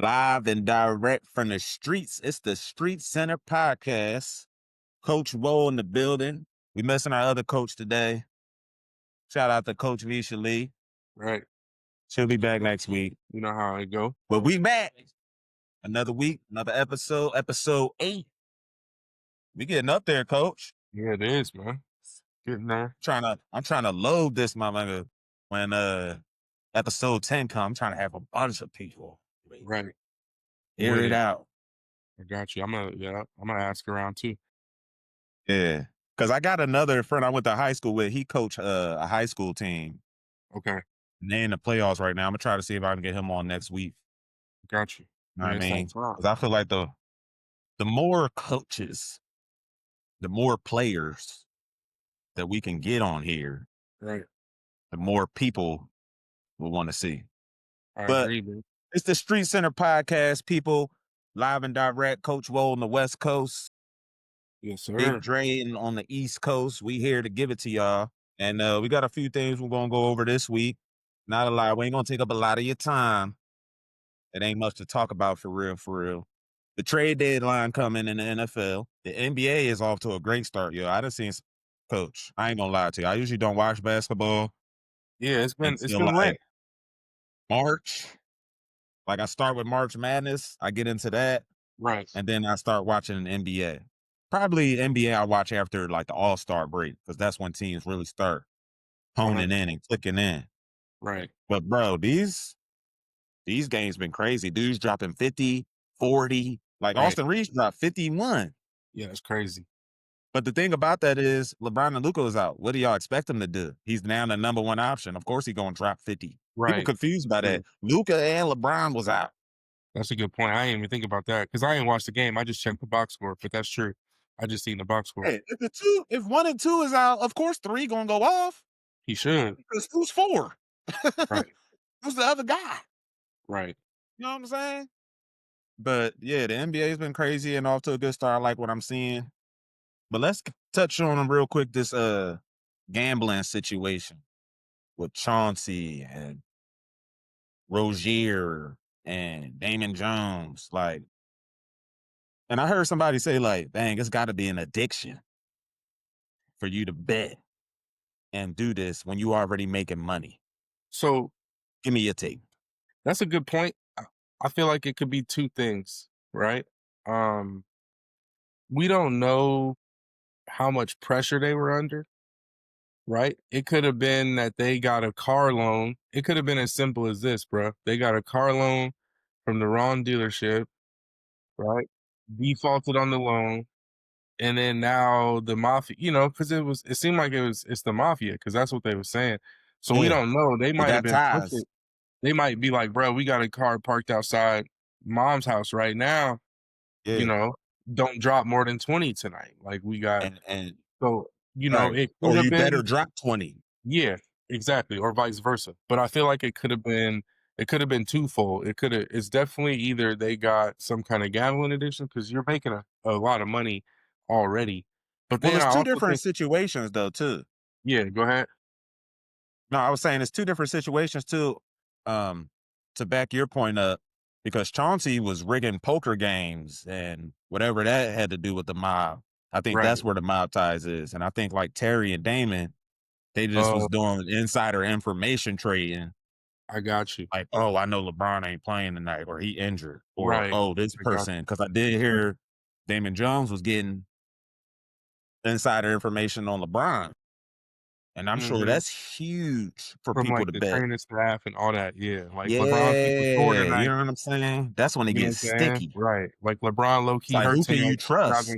Live and direct from the streets. It's the StreetsCenter Podcast. Coach Whoa in the building. We missing our other coach today. Shout out to Coach Visha Lee. Right. She'll be back next week. You know how it go. But we back. Another week, another episode, episode 8. We getting up there, Coach. Yeah, it is, man. Getting there. I'm trying to load this motherfucker when episode 10 comes. I'm trying to have a bunch of people. Right. Hear it out. I got you. I'm gonna ask around too. Yeah. Cause I got another friend I went to high school with. He coached a high school team. Okay. And they're in the playoffs right now. I'm gonna try to see if I can get him on next week. Got you. You know what I mean? Because I feel like the more coaches, the more players that we can get on here, Right. the more people will want to see. I But agree, man. it's the StreetsCenter Podcast, people. Live and direct. Coach Woe on the West Coast. Yes, sir. Big Dre on the East Coast. We here to give it to y'all. And we got a few things we're going to go over this week. Not a lot. We ain't going to take up a lot of your time. It ain't much to talk about for real, for real. The trade deadline coming in the NFL. The NBA is off to a great start, yo. I done seen Coach. I ain't going to lie to you. I usually don't watch basketball. Yeah, it's been like lit. March. Like I start with March Madness. I get into that. Right. And then I start watching NBA. Probably NBA I watch after like the All-Star break because that's when teams really start honing in and clicking in. Right. But bro, these games been crazy. Dudes dropping 50, 40. Like Right. Austin Reeves dropped 51. Yeah, it's crazy. But the thing about that is LeBron and Luka is out. What do y'all expect him to do? He's now the number one option. Of course he's going to drop 50. Right. People confused by that. Luka and LeBron was out. That's a good point. I didn't even think about that because I didn't watch the game. I just checked the box score, but that's true. I just seen the box score. Hey, if 1 and 2 is out, of course 3 gonna go off. He should. Because who's 4? Right. Who's the other guy? Right. You know what I'm saying? But yeah, the NBA's been crazy and off to a good start. I like what I'm seeing. But let's touch on real quick this gambling situation with Chauncey and Rozier and Damon Jones. Like, and I heard somebody say, like, dang, it's gotta be an addiction for you to bet and do this when you already making money. So give me your take. That's a good point. I feel like it could be two things, right? We don't know how much pressure they were under, right? It could have been that they got a car loan. It could have been as simple as this, bro. They got a car loan from the wrong dealership, right? Defaulted on the loan. And then now the mafia, because it seemed like it's the mafia, because that's what they were saying. So we don't know. They might have been pushing. They might be like, bro, we got a car parked outside mom's house right now. Yeah. Don't drop more than 20 tonight. Like we got, and so, right. it or you better drop 20. Yeah, exactly. Or vice versa. But I feel like it could have been twofold. It's definitely either they got some kind of gambling addiction because you're making a lot of money already. But then it's two different situations though, too. Yeah, go ahead. No, I was saying it's two different situations too. To back your point up, because Chauncey was rigging poker games and whatever that had to do with the mob. I think that's where the mob ties is. And I think like Terry and Damon, they just was doing insider information trading. I got you. Like, oh, I know LeBron ain't playing tonight or he injured. Or, oh, this person. Because I did hear Damon Jones was getting insider information on LeBron. And I'm sure that's huge for people to the bet. training staff and all that, yeah. Like Yeah, LeBron, you know what I'm saying? That's when it gets sticky. Right. Like LeBron low-key like, hurt who tonight. can you trust?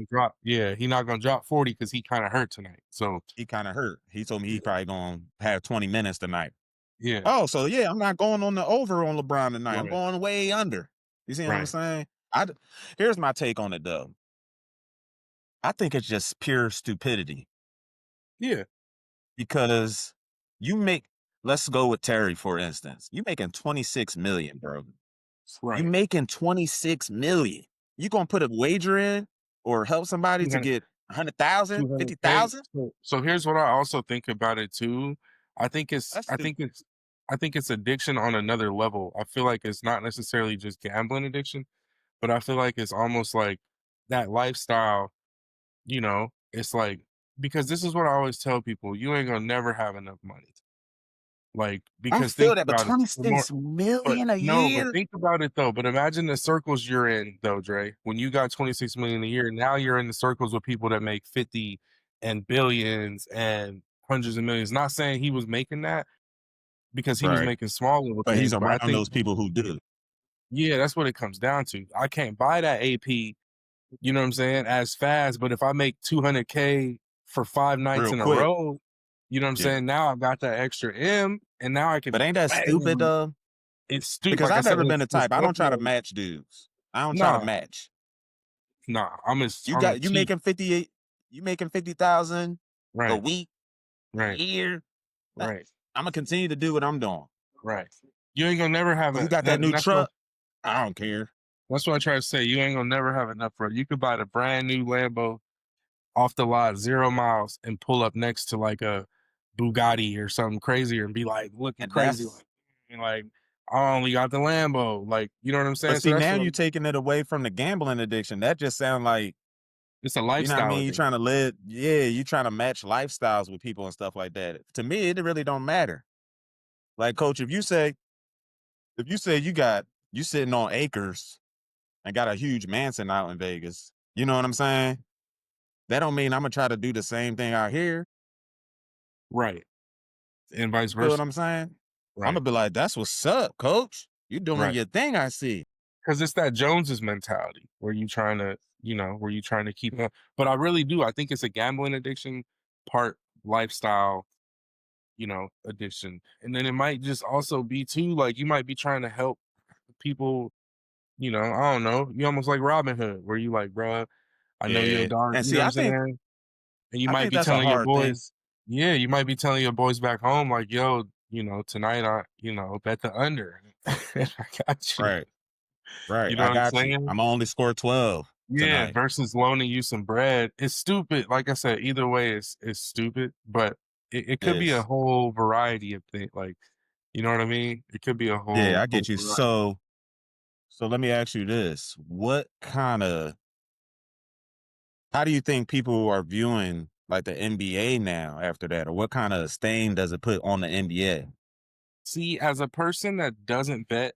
He's not gonna drop 40 because he kind of hurt tonight. So he kind of hurt. He told me he's probably gonna have 20 minutes tonight. Yeah. Oh, so yeah, I'm not going on the over on LeBron tonight. I'm going way under. You see what I'm saying? Here's my take on it though. I think it's just pure stupidity. Yeah. Because let's go with Terry, for instance. You making $26 million, bro. Right. You making $26 million. You gonna put a wager in or help somebody to get 100,000, 50,000? So here's what I also think about it too. I think it's I think it's addiction on another level. I feel like it's not necessarily just gambling addiction, but I feel like it's almost like that lifestyle, it's like because this is what I always tell people, you ain't gonna never have enough money. Like, I because feel think that, but about it. The more 26 but million a no, but year? think about it though. But imagine the circles you're in though, Dre. When you got 26 million a year, now you're in the circles with people that make 50 and billions and hundreds of millions. Not saying he was making that because he was Right. making small little But he's things, but I around think those people who do. yeah, that's what it comes down to. I can't buy that AP, you know what I'm saying, as fast, but if I make 200K for 5 nights Real in a quick. row, you know what I'm Yeah. saying? Now I've got that extra M and now I But can ain't that stupid bang. though? It's stupid. Because Like I I've said, never been the it's type. I don't try to definitely match dudes. I don't try to nah, match. nah. I'm as You on a got you cheat. making 58, you making 50,000 a Right, week, a right, year. right, I'm gonna continue to do what I'm doing. right. You ain't gonna never have Oh, you it. got that new That's what truck? I don't care. I try to say. You ain't gonna never have enough, bro. You could buy the brand new Lambo off the lot, 0 miles, and pull up next to like a Bugatti or something crazier and be like looking And crazy, that's like, like I only got the Lambo, like you know what I'm but saying. So see that's now what you taking it away from the gambling addiction. That just sound like it's a you know what I lifestyle mean? You addiction. trying to live, yeah, you trying to match lifestyles with people and stuff like that. To me, it really don't matter. Like, coach, if you say you sitting on acres and got a huge mansion out in Vegas, you know what I'm saying? That don't mean I'm gonna try to do the same thing out here. Right, and vice You feel what versa. I'm saying? I'm Right, gonna be like, that's what's up, coach. You doing right. your thing, I see. Because it's that Joneses mentality where you trying to, where you trying to keep up. But I really do. I think it's a gambling addiction, part lifestyle, addiction. And then it might just also be too, like you might be trying to help people, I don't know. You almost like Robin Hood, where you like, bruh, I know you're a Yeah. dark, And you know see, what I'm I think saying? And you I might think be that's a telling your hard thing. boys, yeah, you might be telling your boys back home, like, yo, tonight I, bet the under. I got you. Right. Right. You know I what I'm got you. saying? I'm only score 12 Yeah, tonight. versus loaning you some bread. It's stupid. Like I said, either way it's stupid, but it could be a Yes. whole variety of things. Like, you know what I mean? It could be a Yeah, I whole get you. variety. So let me ask you this. How do you think people are viewing like the NBA now after that? Or what kind of stain does it put on the NBA? See, as a person that doesn't bet,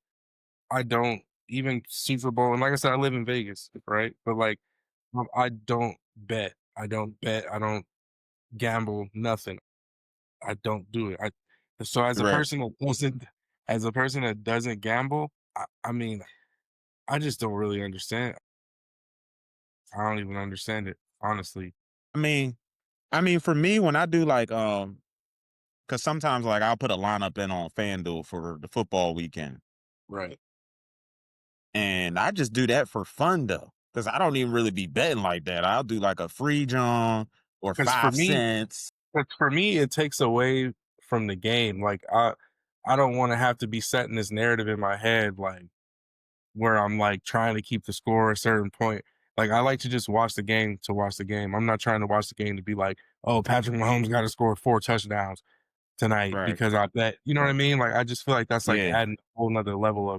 I don't even Super Bowl. And like I said, I live in Vegas, right? But like, I don't bet. I don't bet. I don't gamble. Nothing. I don't do it. So Right. as a person that doesn't gamble, I mean, I just don't really understand. I don't even understand it, honestly. I mean, for me, when I do like because sometimes like I'll put a lineup in on FanDuel for the football weekend. Right. And I just do that for fun though. Because I don't even really be betting like that. I'll do like a free John or Because for five me, cents. it takes away from the game. Like I don't want to have to be setting this narrative in my head, like where I'm like trying to keep the score a certain point. Like I like to just watch the game to watch the game. I'm not trying to watch the game to be like, oh, Patrick Mahomes got to score 4 touchdowns tonight Right. because I bet. You know what I mean? Like I just feel like that's like Yeah. adding a whole nother level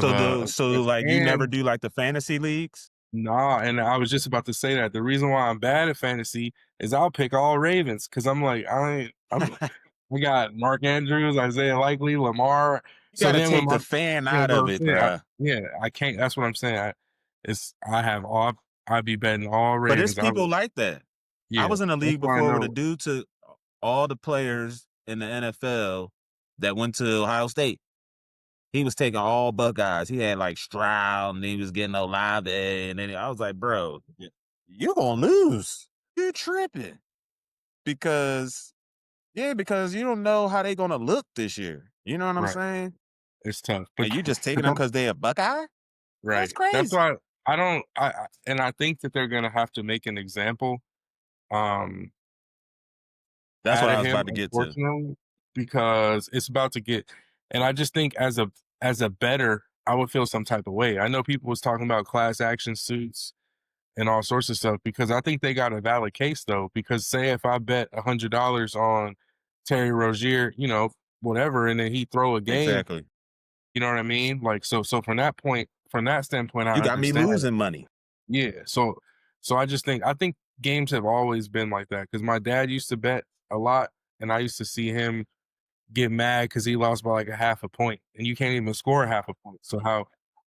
So of so stress. like you never And do like the fantasy leagues? nah, and I was just about to say that. The reason why I'm bad at fantasy is I'll pick all Ravens because I'm like, we got Mark Andrews, Isaiah Likely, Lamar. You So gotta then when take my the fan yeah, out bro, of it, yeah, bruh. yeah, I can't. That's what I'm saying. I have all. I'd be betting all But it's Ravens. people like that. I Yeah, was in a that's league why I before where the know. dude took all the players in the NFL that went to Ohio State. He was taking all Buckeyes. He had like Stroud and he was getting Olave. And then I was like, bro, you're gonna lose. You're tripping. Because because you don't know how they gonna look this year. You know what I'm Right, saying? it's tough, but And you just taking 'cause them because they a Buckeye? That's right. That's crazy. why I don't. And I think that they're gonna have to make an example. Um, That's out what I of was him, about to get to. unfortunately, because it's about to get. And I just think as a better, I would feel some type of way. I know people was talking about class action suits and all sorts of stuff because I think they got a valid case though. Because say if I bet $100 on Terry Rozier, whatever, and then he throw a game. Exactly. You know what I mean? Like, so from that point, from that standpoint, I You got me understand. losing money. Yeah. So I think games have always been like that because my dad used to bet a lot, and I used to see him get mad because he lost by like a half a point, and you can't even score half a point. So I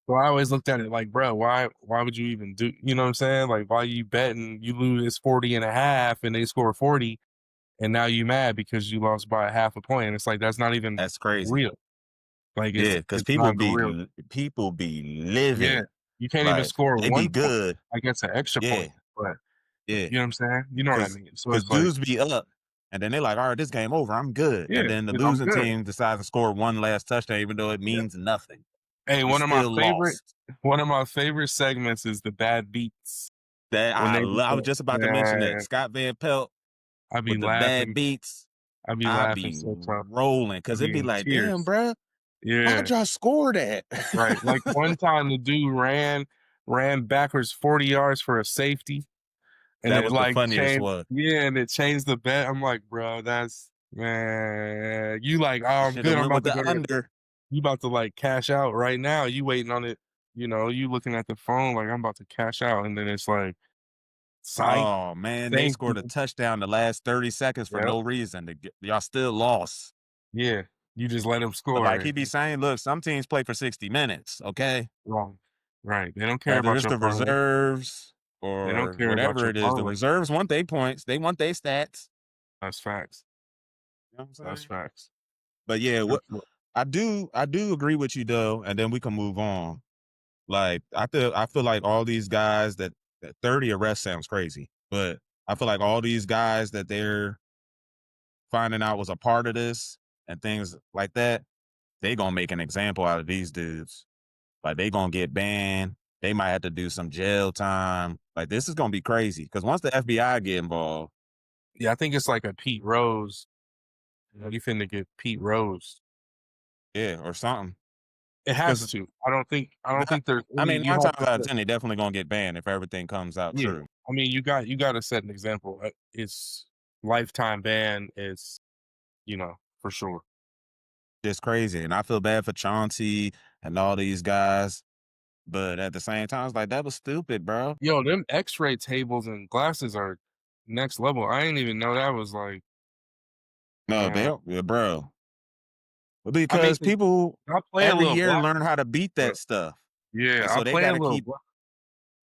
always looked at it like, bro, why would you even do? You know what I'm saying? Like, why you betting? You lose 40 and a half, and they score 40, and now you mad because you lost by a half a point. And it's like that's not even That's crazy. real. Like Yeah, because it's not real. people be Yeah, living. you can't even Like, score they be 1 point. good. I guess an extra Yeah, point, but yeah. you know what I'm saying? You know what I Cause, mean? So cause it's like, dudes be up, and then they're like, "All right, this game over. I'm good." yeah, And then the I'm losing good. team decides to score one last touchdown, even though it Yeah. means nothing. Hey, You still lost. one of my favorite segments is the bad beats That when they do I was that. just about to mention that Man, Scott Van Pelt I be with the bad laughing. beats. I be I laughing be so tough. rolling I because it'd be be in like, "Damn, tears. bruh, how'd Yeah, y'all score that?" right. Like one time the dude ran backwards 40 yards for a safety, and That it was the like funniest changed. one. Yeah, and it changed the bet. I'm like, bro, that's man. You like, oh, You I'm should have good. I'm went with about to the go to. under. You about to like cash out right now. You waiting on it. You looking at the phone like I'm about to cash out, and then it's like, psych. Oh man, they Thank you. scored a touchdown the last 30 seconds for Yep. no reason. Y'all still lost. Yeah. You just let him But score. like he be saying, look, some teams play for 60 minutes, okay? Wrong. Right. They don't care Whether about it's your the phone. reserves They don't or care about whatever your it is, the phone. reserves want their points. They want their stats. That's facts. You know what I'm That's saying? facts. But yeah, what That's what. I do agree with you though, and then we can move on. Like I feel like all these guys that 30 arrests sounds crazy, but I feel like all these guys that they're finding out was a part of this and things like that, they gonna make an example out of these dudes. Like they gonna get banned. They might have to do some jail time. Like this is gonna be crazy because once the FBI get involved, Yeah, I think it's like a Pete Rose. You finna get Pete Rose. yeah, or something. It has Because to. I don't think there's I any. mean, You nine have times to out of set. 10, they definitely gonna get banned if everything comes out Yeah. true. I mean, you got to set an example. It's lifetime ban is, for sure. It's crazy, and I feel bad for Chauncey and all these guys. But at the same time, it's like that was stupid, bro. Yo, them X-ray tables and glasses are next level. I didn't even know that was like, No, man. yeah, bro. I mean, Because people I play a every little year black, learn how to beat but that stuff, yeah, and I so they play got a to little keep. black,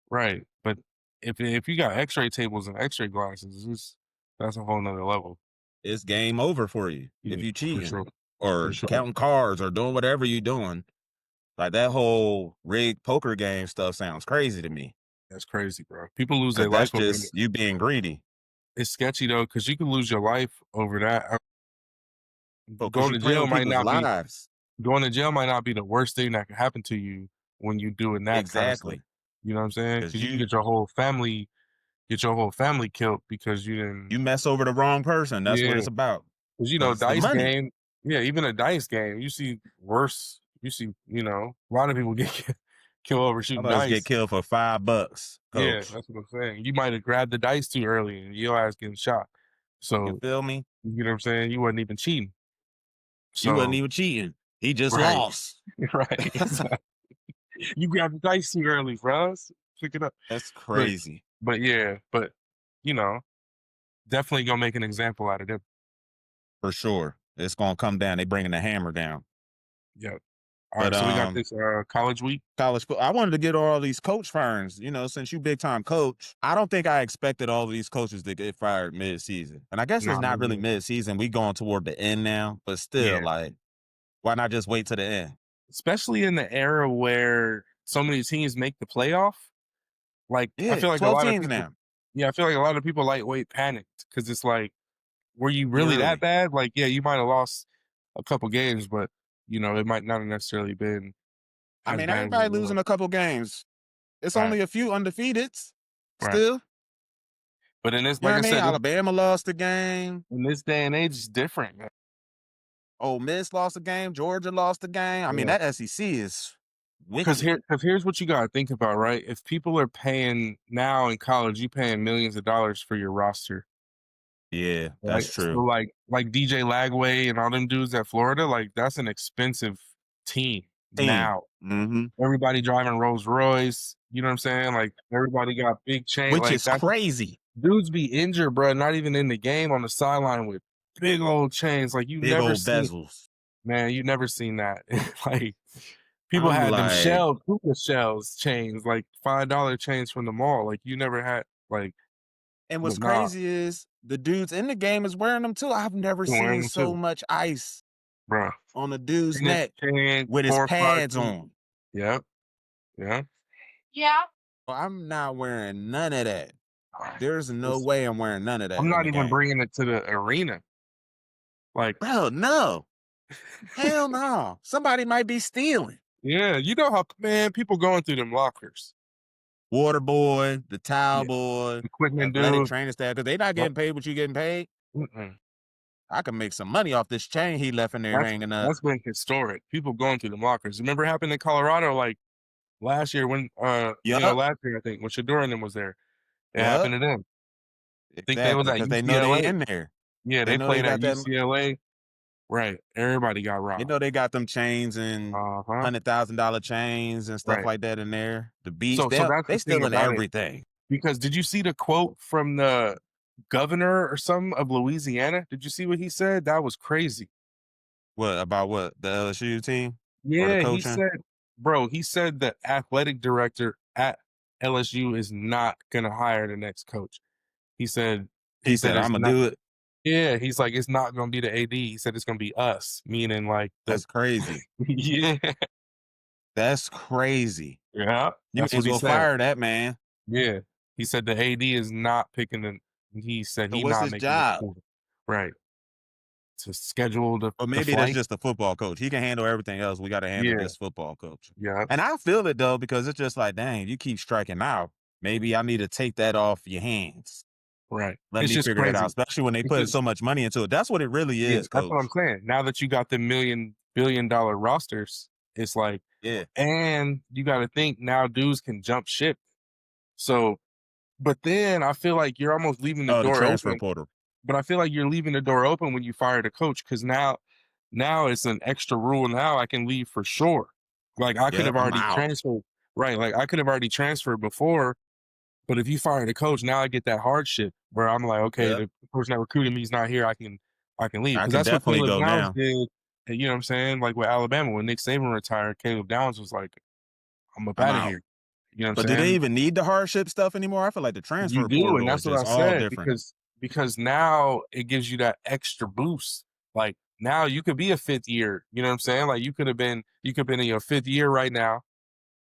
right? But if you got X-ray tables and X-ray glasses, that's a whole nother level. It's game over for you if Yeah, you for cheating sure, for or sure. counting cards or doing whatever you doing. Like that whole rigged poker game stuff sounds crazy to me That's crazy, bro. People lose because their that's life over it. just you being greedy. It's sketchy though, because you can lose your life over that. Oh, because Going you to playing jail with might people's not be lives. going to jail might not be the worst thing that could happen to you when you doing that kind of stuff. Exactly. You know what I'm saying? Because Because you can get your whole family killed because you didn't. you mess over the wrong person. That's what Yeah, it's about. because Because it's the dice money. game. Yeah, even a dice game, you see worse. You see, a lot of people get killed over shooting Others get dice. killed for $5, Yeah, coach. that's what I'm saying. You might have grabbed the dice too early and your ass getting shot. You So feel me? you know what I'm saying? You wasn't even cheating. He wasn't So even cheating. He just right, lost. right. Exactly. You grabbed the dice too early, bro. Pick it up. That's But crazy. yeah, but you know, definitely gonna make an example out of them. For sure. It's gonna come down. They bringing the hammer down. Yeah. All But right, so we got this college week. I wanted to get all these coach firings, since you big time coach. I don't think I expected all of these coaches to get fired mid season. And I guess it's Nah, not really maybe. mid season. We going toward the end now, but still, Yeah. like, why not just wait to the end? Especially in the era where so many teams make the playoff. Like I Yeah, feel like a 12 lot of teams people now. yeah, I feel like a lot of people lightweight panicked because it's like, were you Too really that early. bad? Like, yeah, you might have lost a couple games, but it might not have necessarily been I as mean, bad as it everybody was. losing a couple games. It's Right, only a few undefeateds right. still. But in this, You know like what I I mean? said, Alabama lost a game. in this day and age, it's different, man. Ole Miss lost a game. Georgia lost a game. I mean, Yeah. that SEC is Because wicked. here's what you gotta think about, right? If people are paying now in college, you paying millions of dollars for your roster. Yeah, that's right? So, true. like DJ Lagway and all them dudes at Florida, like, that's an expensive team Team. now. Hmm. Everybody driving Rolls Royce, you know what I'm saying? Like, everybody got big chain, Which like, is that crazy. dudes be injured, bro, not even in the game on the sideline with big old chains, like, Big old bezels. you never seen that. Like, people I'm had them like, shells, hookah shells chains, like $5 chains from the mall, like, you never had, like, and what's but nah, crazy is the dudes in the game is wearing them too. I've never been wearing seen them so too, much ice bro. on a dude's 10 neck 10, with his 4 or 5 pads feet. on. Yep, yeah. Well, I'm not wearing none of that. There's no It's way I'm wearing none of I'm that in not the even game. bringing it to the arena, like Bro, no. Hell no. Somebody might be stealing. yeah, you know how man, people going through them lockers. Water boy, the towel Yeah, boy, equipment athletic dude. trainer staff, because they not Yep, getting paid what you getting paid. mm-mm. I can make some money off this chain he left in there That's hanging up. that's been historic. People going through them lockers. Remember it happened in Colorado, like, last year when, Yup, last year, I think, when Shador and them was there. It happened yup. to them. I think they was Exactly, at because they know they UCLA. in there. Yeah, They they know they played at got that. UCLA. Right. Everybody got They robbed. know they got them chains and Uh-huh. $100,000 chains and stuff Right. like that in there. The beats, So that's they the thing stealing about it. everything. Because did you see the quote from the governor or something of Louisiana? Did you see what he said? That was crazy. What about what the LSU team or the Yeah, he coaching? said, bro, he said the athletic director at LSU is not gonna hire the next coach. He said he He said said, it's "I'm gonna not. do it." Yeah, he's like, it's not gonna be the AD. He said it's gonna be us, meaning like the That's crazy. yeah, That's crazy. yeah. You That's may what as he well said. fire that man. Yeah. He said the AD is not picking the he said So he what's not his making the job? decision. Right. To schedule Or the maybe that's flight. just the football coach. He can handle everything else. We got to handle Yeah. this football coach. Yeah. And I feel it though, because it's just like, dang, you keep striking out. Maybe I need to take that off your hands. Right. Let It's me just figure that out, crazy especially when they put because so much money into it. That's what it really yeah, is, that's what I'm coach. saying. Now that you got the $1 billion rosters, it's like, Yeah. and you got to think now dudes can jump ship. So, but then I feel like you're almost leaving the Oh, the door transfer open. portal. But I feel like you're leaving the door open when you fire the coach because now it's an extra rule. Now I can leave for sure. Like I could Yep, have I'm already out. transferred, right? Like I could have already transferred before, but if you fire the coach, now I get that hardship where I'm like, okay, Yep. the person that recruited me is not here. I can leave I because can that's what definitely Caleb go Downs now. did. You know what I'm saying? Like with Alabama when Nick Saban retired, Caleb Downs was like, I'm up I'm out of out. here. You know what But I'm do they saying? even need the hardship stuff anymore? I feel like the You transfer do, and portal is that's what I just all said different. because now it gives you that extra boost. Like now you could be a fifth year. You know what I'm saying? Like you could have been in your fifth year right now,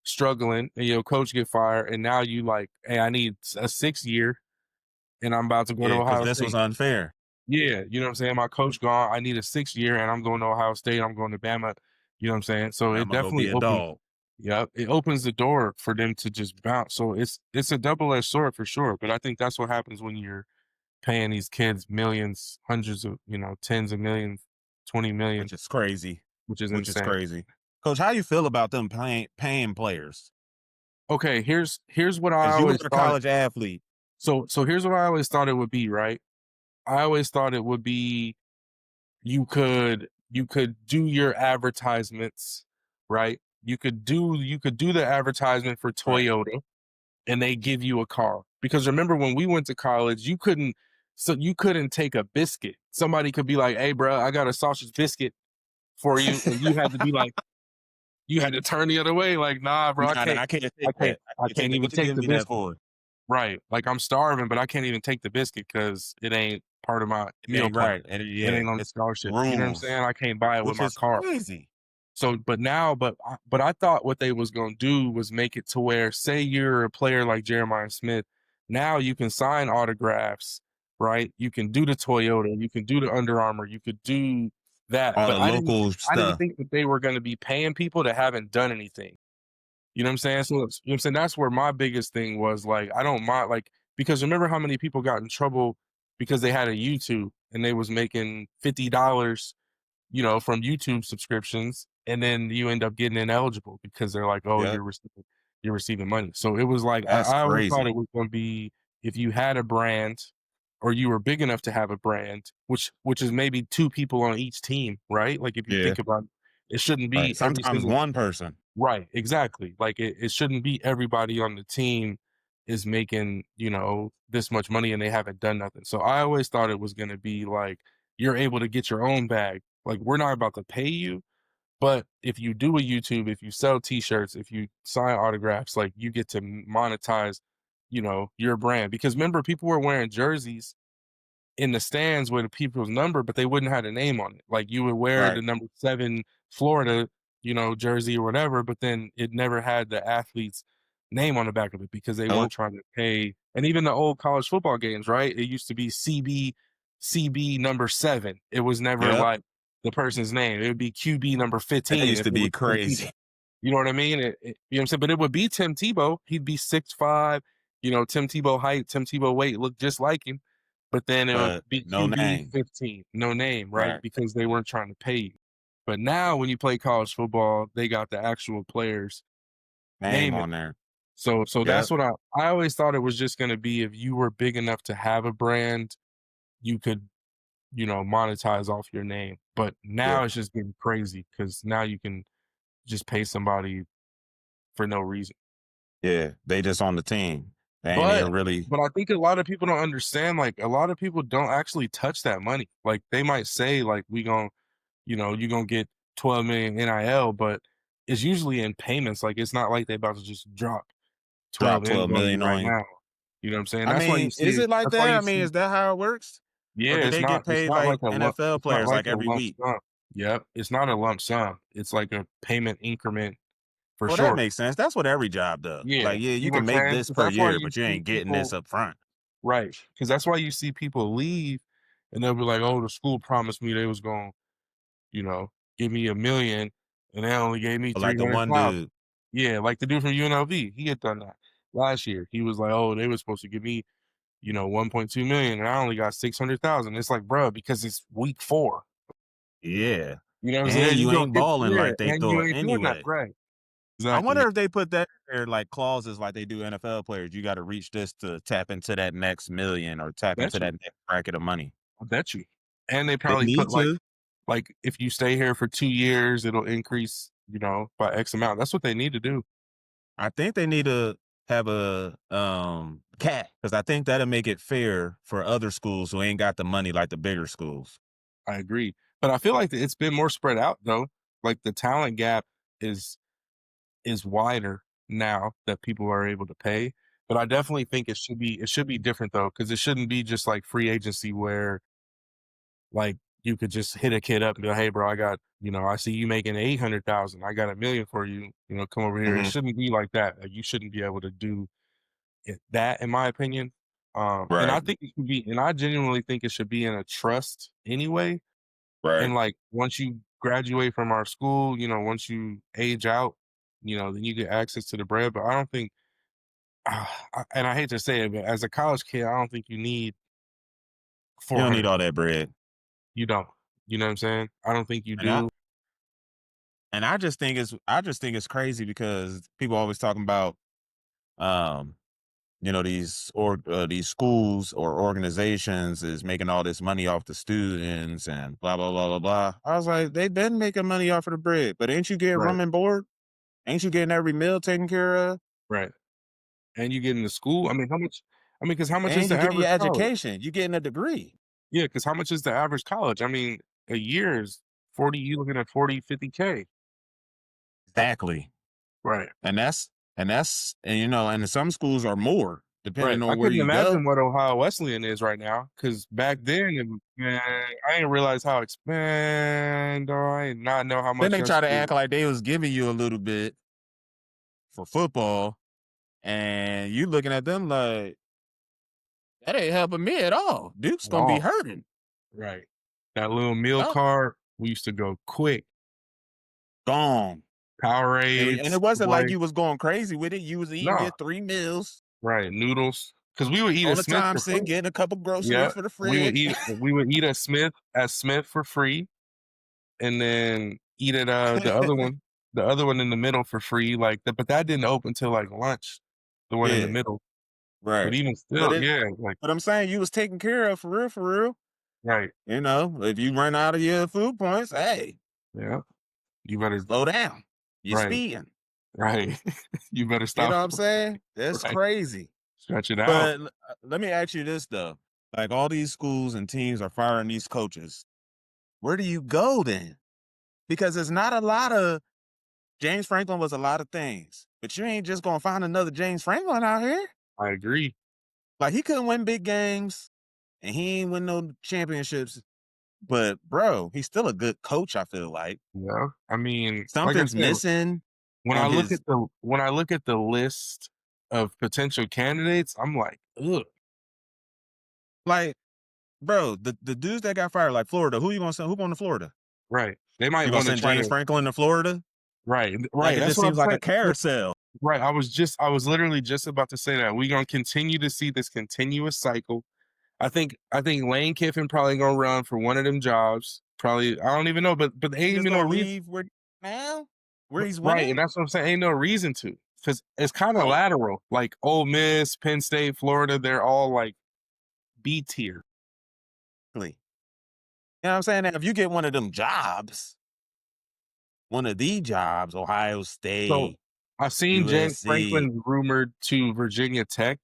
struggling, and your coach get fired, and now you like, hey, I need a 6 year, and I'm about to go to Yeah, because Ohio this was State. unfair. Yeah, you know what I'm saying? My coach gone. I need a 6 year, and I'm going to Ohio State. I'm going to Bama. You know what I'm saying? So I'm it gonna go be definitely a opens. dog. Yeah, it opens the door for them to just bounce. So it's a double edged sword for sure. But I think that's what happens when you're paying these kids millions, hundreds of, tens of millions, 20 million, Which is crazy. which is Which is insane. crazy. Coach, how you feel about them paying players? Okay, here's what I Because you were always a thought. college athlete. So here's what I always thought it would be, right? I always thought it would be you could do your advertisements, right? You could do the advertisement for Right. Toyota and they give you a car. Because remember when we went to college, you couldn't take a biscuit. Somebody could be like, "Hey, bro, I got a sausage biscuit for you," and you had to be like, you had to turn the other way, like, "Nah, bro, Nah, I can't take that. I I can't take can't that. even What you take giving the me that biscuit." for? Right? Like I'm starving, but I can't even take the biscuit because it ain't part of my It meal ain't plan. right. And It yeah, ain't on the it's scholarship. You know what I'm rules, saying? I can't buy it with which my is car. crazy. So, but I thought what they was gonna do was make it to where, say you're a player like Jeremiah Smith, now you can sign autographs, right? You can do the Toyota, you can do the Under Armour, you could do that. All But the local I didn't stuff. think that they were gonna be paying people that haven't done anything. You know what I'm saying? So, you know what I'm saying? That's where my biggest thing was like, I don't mind, like, because remember how many people got in trouble because they had a YouTube and they was making $50, from YouTube subscriptions, and then you end up getting ineligible because they're like, "Oh, Yep. you're receiving money." So it was like That's I always thought crazy. it was going to be if you had a brand, or you were big enough to have a brand, which is maybe 2 people on each team, right? Like, if you Yeah. think about it, it shouldn't Right. be every Sometimes single. one person. Right, exactly. Like, it shouldn't be everybody on the team is making, this much money and they haven't done nothing. So I always thought it was gonna be like, you're able to get your own bag. Like, we're not about to pay you, but if you do a YouTube, if you sell T-shirts, if you sign autographs, like, you get to monetize, your brand. Because remember, people were wearing jerseys in the stands with the people's number, but they wouldn't have a name on it. Like, you would wear Right. the number 7 Florida, jersey or whatever, but then it never had the athlete's name on the back of it because they weren't Nope. trying to pay. And even the old college football games, right? It used to be CB number 7. It was never Yep. like the person's name. It would be QB number That 15 used if to it was be Tim crazy. Tebow. You know what I mean? You know what I'm saying? But it would be Tim Tebow. He'd be 6'5", Tim Tebow height, Tim Tebow weight, looked just like him. But then it would But be no QB name. 15, no name, right? Right. Because they weren't trying to pay you. But now when you play college football, they got the actual players' Name name in on it. there. So that's Yep. what I always thought it was just gonna be if you were big enough to have a brand, you could, monetize off your name. But Yeah. now it's just getting crazy because now you can just pay somebody for no reason. Yeah. They just on the team. They ain't But even really. but I think a lot of people don't understand, like, a lot of people don't actually touch that money. Like, they might say, like, "We gon" "You gonna get 12 million NIL," but it's usually in payments. Like, it's not like they about to just drop Drop 12 M's 12 on you million right on you. now. You know what I'm saying? I mean, is it like That's why that? I you mean, see. is that how it works? Yeah, Or do it's they not get it's paid not like like a lump NFL it's not players like like a every lump week? sum. Yep, it's not a lump sum. It's like a payment increment for Well, that sure. makes sense. That's what every job does. Yeah, Like, yeah, you you know what can I'm make saying? this 'Cause per that's why year, you but you see ain't getting this people. up front. Right, because that's why you see people leave, and they'll be like, "Oh, the school promised me they was gonna, you know, give me 1,000,000, and they only gave me But like the one 300,000." dude, Yeah, like the dude from UNLV, he had done that last year. He was like, "Oh, they were supposed to give me, 1.2 million, and I only got 600,000." It's like, "Bruh, because it's week 4." yeah. You know what I'm And saying? You you don't ain't get, balling yeah, like they and you thought ain't doing that, anyway. right. I Exactly. wonder if they put that in there like clauses like they do NFL players. You got to reach this to tap into that next million or tap Bet into you. that next bracket of money. I bet you. And they They probably need put, to. like, if you stay here for 2 years, it'll increase, by X amount. That's what they need to do. I think they need to have a cap because I think that'll make it fair for other schools who ain't got the money like the bigger schools. I agree. But I feel like it's been more spread out though. Like, the talent gap is wider now that people are able to pay. But I definitely think it should be different though, because it shouldn't be just like free agency where, like, you could just hit a kid up and go, "Hey, bro, I got, I see you making 800,000. I got 1,000,000 for you. Come over here." It Hmm. shouldn't be like that. Like, you shouldn't be able to do that, in my opinion. And I Right. think it should be, and I genuinely think it should be in a trust anyway. Right. And, like, once you graduate from our school, once you age out, then you get access to the bread. But I don't think, and I hate to say it, but as a college kid, I don't think you need You don't need 400. all that bread. You don't. You know what I'm saying? I don't think you And I do. and I just think it's crazy because people always talking about um these schools or organizations is making all this money off the students and blah blah blah blah blah. I was like, they've been making money off of the bread, but ain't you getting Right. room and board? Ain't you getting every meal taken care of? Right. And you get into school. I mean, how much? I mean, because how much is And the you getting average your college? education. You getting a degree. Yeah, because how much is the average college? I mean, a year is 40. You looking at 40, 50K. Exactly. Right. And some schools are more Right. depending I on where couldn't you go. imagine what Ohio Wesleyan is right now, because back then, man, I didn't realize how expand. I did not know how Then much they that try to school. act like they was giving you a little bit for football, and you looking at them like that ain't helping me at all. Duke's At gonna be all. hurting. Right. That little meal Yup, card, we used to go quick. gone. And Powerades, it wasn't like boy. you was going crazy with it. You was eating Nah. your 3 meals Right. Noodles. Because we would eat on at the Smith time for sink, free. getting a couple Yeah. groceries for the We would fridge. eat at Smith for free, and then eat at the other one in the middle for free. But that didn't open till like lunch. The one in the Yeah. middle. But Right. even But still, it yeah, like but I'm saying you was taken care of for real, for real. right, You know, if you run out of your food points, hey, yeah. You better slow down. You're right, speeding. right. You better You know stop. what I'm saying? That's Right. crazy. Stretch it out. But let me ask you this though. Like all these schools and teams are firing these coaches. Where do you go then? Because it's not a lot of James Franklin was a lot of things, but you ain't just gonna find another James Franklin out here. I agree. Like he couldn't win big games and he ain't win no championships. But bro, he's still a good coach, I feel like. Yeah. I mean, like I Something's said, missing when I on look his at the list of potential candidates, I'm like, ugh. like, bro, the dudes that got fired, like Florida, who you gonna send? Who going to Florida? Right. They might You gonna want to send try James to Franklin to Florida? right, Like right. it That's just what I'm seems like a saying. carousel. Right. I was literally just about to say that. We're gonna continue to see this continuous cycle. I think Lane Kiffin probably gonna run for one of them jobs. Probably I don't even know, but He ain't just even no gonna reason. leave where now? Where he's Right, and winning? that's what I'm saying. Ain't no reason to, because it's kind of Right. lateral. Like Ole Miss, Penn State, Florida, they're all like B tier. You know what I'm saying? Now, if you get one of them jobs, one of the jobs, Ohio So State, I've seen James USC, Franklin rumored to Virginia Tech.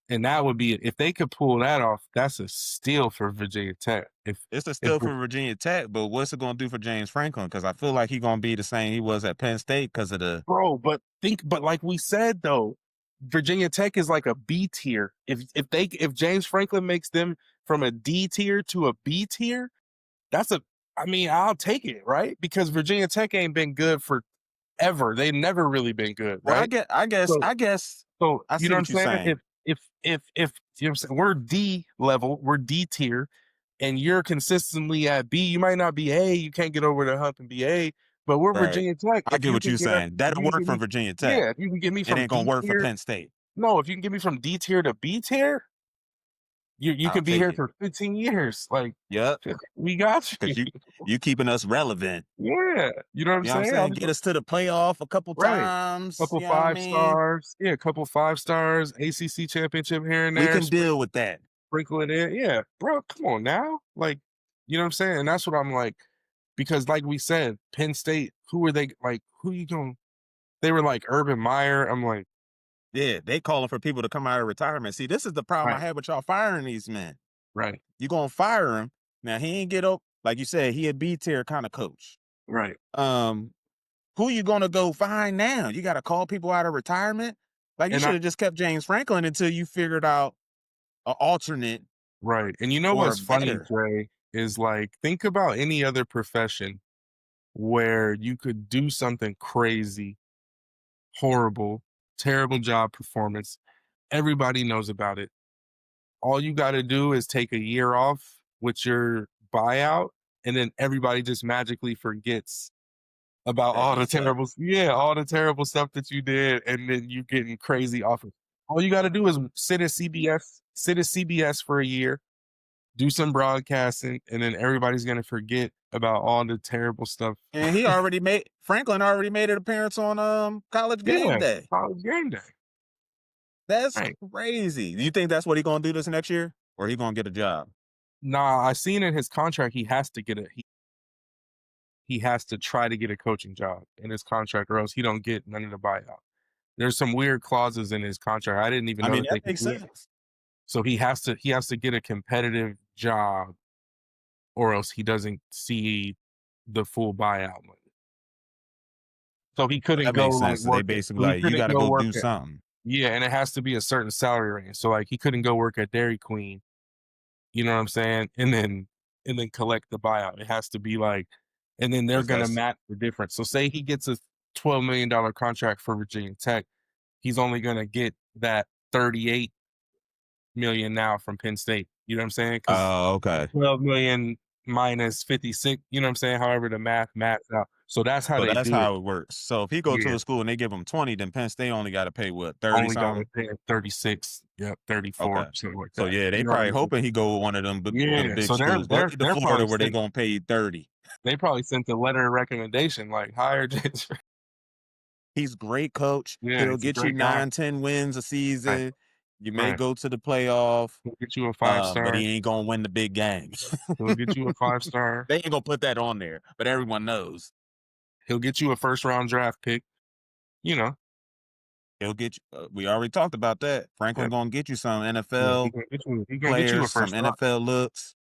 And that would be if they could pull that off. That's a steal for Virginia Tech. it's a If steal for Virginia Tech, but what's it gonna do for James Franklin? Because I feel like he's gonna be the same he was at Penn State because of the bro, but like we said though, Virginia Tech is like a B tier. If James Franklin makes them from a D tier to a B tier, that's a I mean, I'll take it, right? Because Virginia Tech ain't been good for ever. They've never really been good, well, right? So I guess so I you see know what I'm what you're saying? saying. If you know what I'm saying, we're D level, we're D tier, and you're consistently at B, you might not be A, you can't get over the hump and be A, but we're Right. Virginia Tech. I get what you're saying. If That'll you can work get for me, Virginia Tech. yeah, if you can get me It from ain't gonna D work for tier, Penn State. no, if you can get me from D tier to B tier, you I'll could be take here it. for 15 years. Like Yep. we got you. Because you keeping us relevant. Yeah, you know what I'm You know what I'm saying? saying? Get us to the playoff a couple Right. times. Couple You know what I five mean? stars. Yeah, couple 5 stars, ACC championship here and We there, can deal with that. sprinkle it in. Yeah, bro, come on now. Like, you know what I'm saying? And that's what I'm like, because like we said, Penn State, who were they like, who you going they were like Urban Meyer. I'm like, Yeah, they calling for people to come out of retirement. See, this is the problem I right, had with y'all firing these men. right, You gonna fire him. Now he ain't get up, like you said, he a B tier kind of coach. right. Um, who you gonna go find now? You gotta call people out of retirement? Like you And should I have just kept James Franklin until you figured out an alternate right. And you know or what's funny, better. Dre, is like think about any other profession where you could do something crazy, horrible, terrible job performance. Everybody knows about it. All you got to do is take a year off with your buyout, and then everybody just magically forgets about That all you the suck. all the terrible stuff that you did, and then you getting crazy offers. All you got to do is sit at CBS for a year, do some broadcasting, and then everybody's gonna forget about all the terrible stuff. And Franklin already made an appearance on College Game Yeah, Day. college game day. That's Right. crazy. Do you think that's what he gonna do this next year, or he gonna get a job? Nah, I seen in his contract he has to he has to try to get a coaching job in his contract, or else he don't get none of the buyout. There's some weird clauses in his contract. I didn't even I know mean, that that they could makes do it. sense. So he has to get a competitive job, or else he doesn't see the full buyout money. So he couldn't That go makes like sense. So they work it. basically So he like you couldn't got to go go work do it. something. Yeah, and it has to be a certain salary range. So like he couldn't go work at Dairy Queen. You know what I'm saying? And then collect the buyout. It has to be like, and then they're Cause gonna that's match the difference. So say he gets a $12 million contract for Virginia Tech, he's only gonna get that 38 million now from Penn State. You know what I'm saying? Because oh okay. 12 million minus 56, you know what I'm saying? However the maths out. So that's how So they that's do it. how it works. So if he go to Yeah. a school and they give him 20, then Penn State only got to pay what 30 Only got to something. pay 36, yep, 34, Okay. something like So that. yeah, they You know what I probably mean? hoping he go with one of them the Yeah. big So they're schools. Go they're to they're Florida probably where they sent gonna pay you 30. they probably sent a letter of recommendation like hire James. He's great coach. Yeah, He'll he's a get you great guy. 9, 10 wins a Right, season. You may right. go to the playoff, He'll get you a but 5-star. he ain't gonna win the big games. He'll get you a 5-star. They ain't gonna put that on there, but everyone knows. He'll get you a first-round draft pick. You know, He'll get you. We already talked about that. Franklin yeah, gonna get you some yeah. NFL He gonna get you a players, some first round. NFL looks.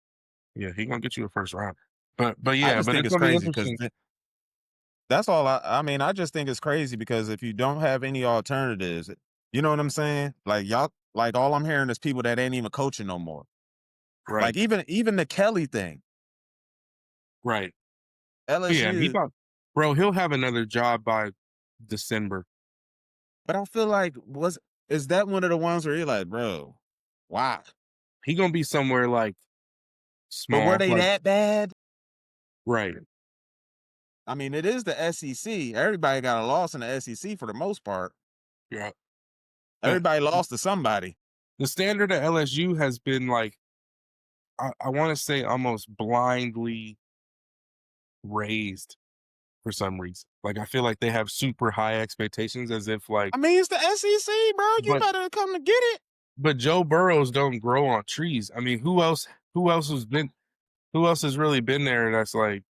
Yeah, he gonna get you a first round. I Yeah, just but think it's it's gonna be crazy because interesting. that's all. I mean, I just think it's crazy because if you don't have any alternatives, you know what I'm saying? Like y'all, like all I'm hearing is people that ain't even coaching no more. Right, Like even the Kelly thing, right. Yeah, he LSU. about bro, he'll have another job by December. But I feel like is that one of the ones where you're like, bro, why? He gonna be somewhere like But were small, they like that bad? right. I mean, it is the SEC. Everybody got a loss in the SEC for the most part. Yeah. But Everybody lost to somebody. the standard at LSU has been like I want to say almost blindly raised for some reason. Like I feel like they have super high expectations as if like I mean, it's the SEC, bro. You but better come to get it. but Joe Burrows don't grow on trees. I mean, who else has really been there that's like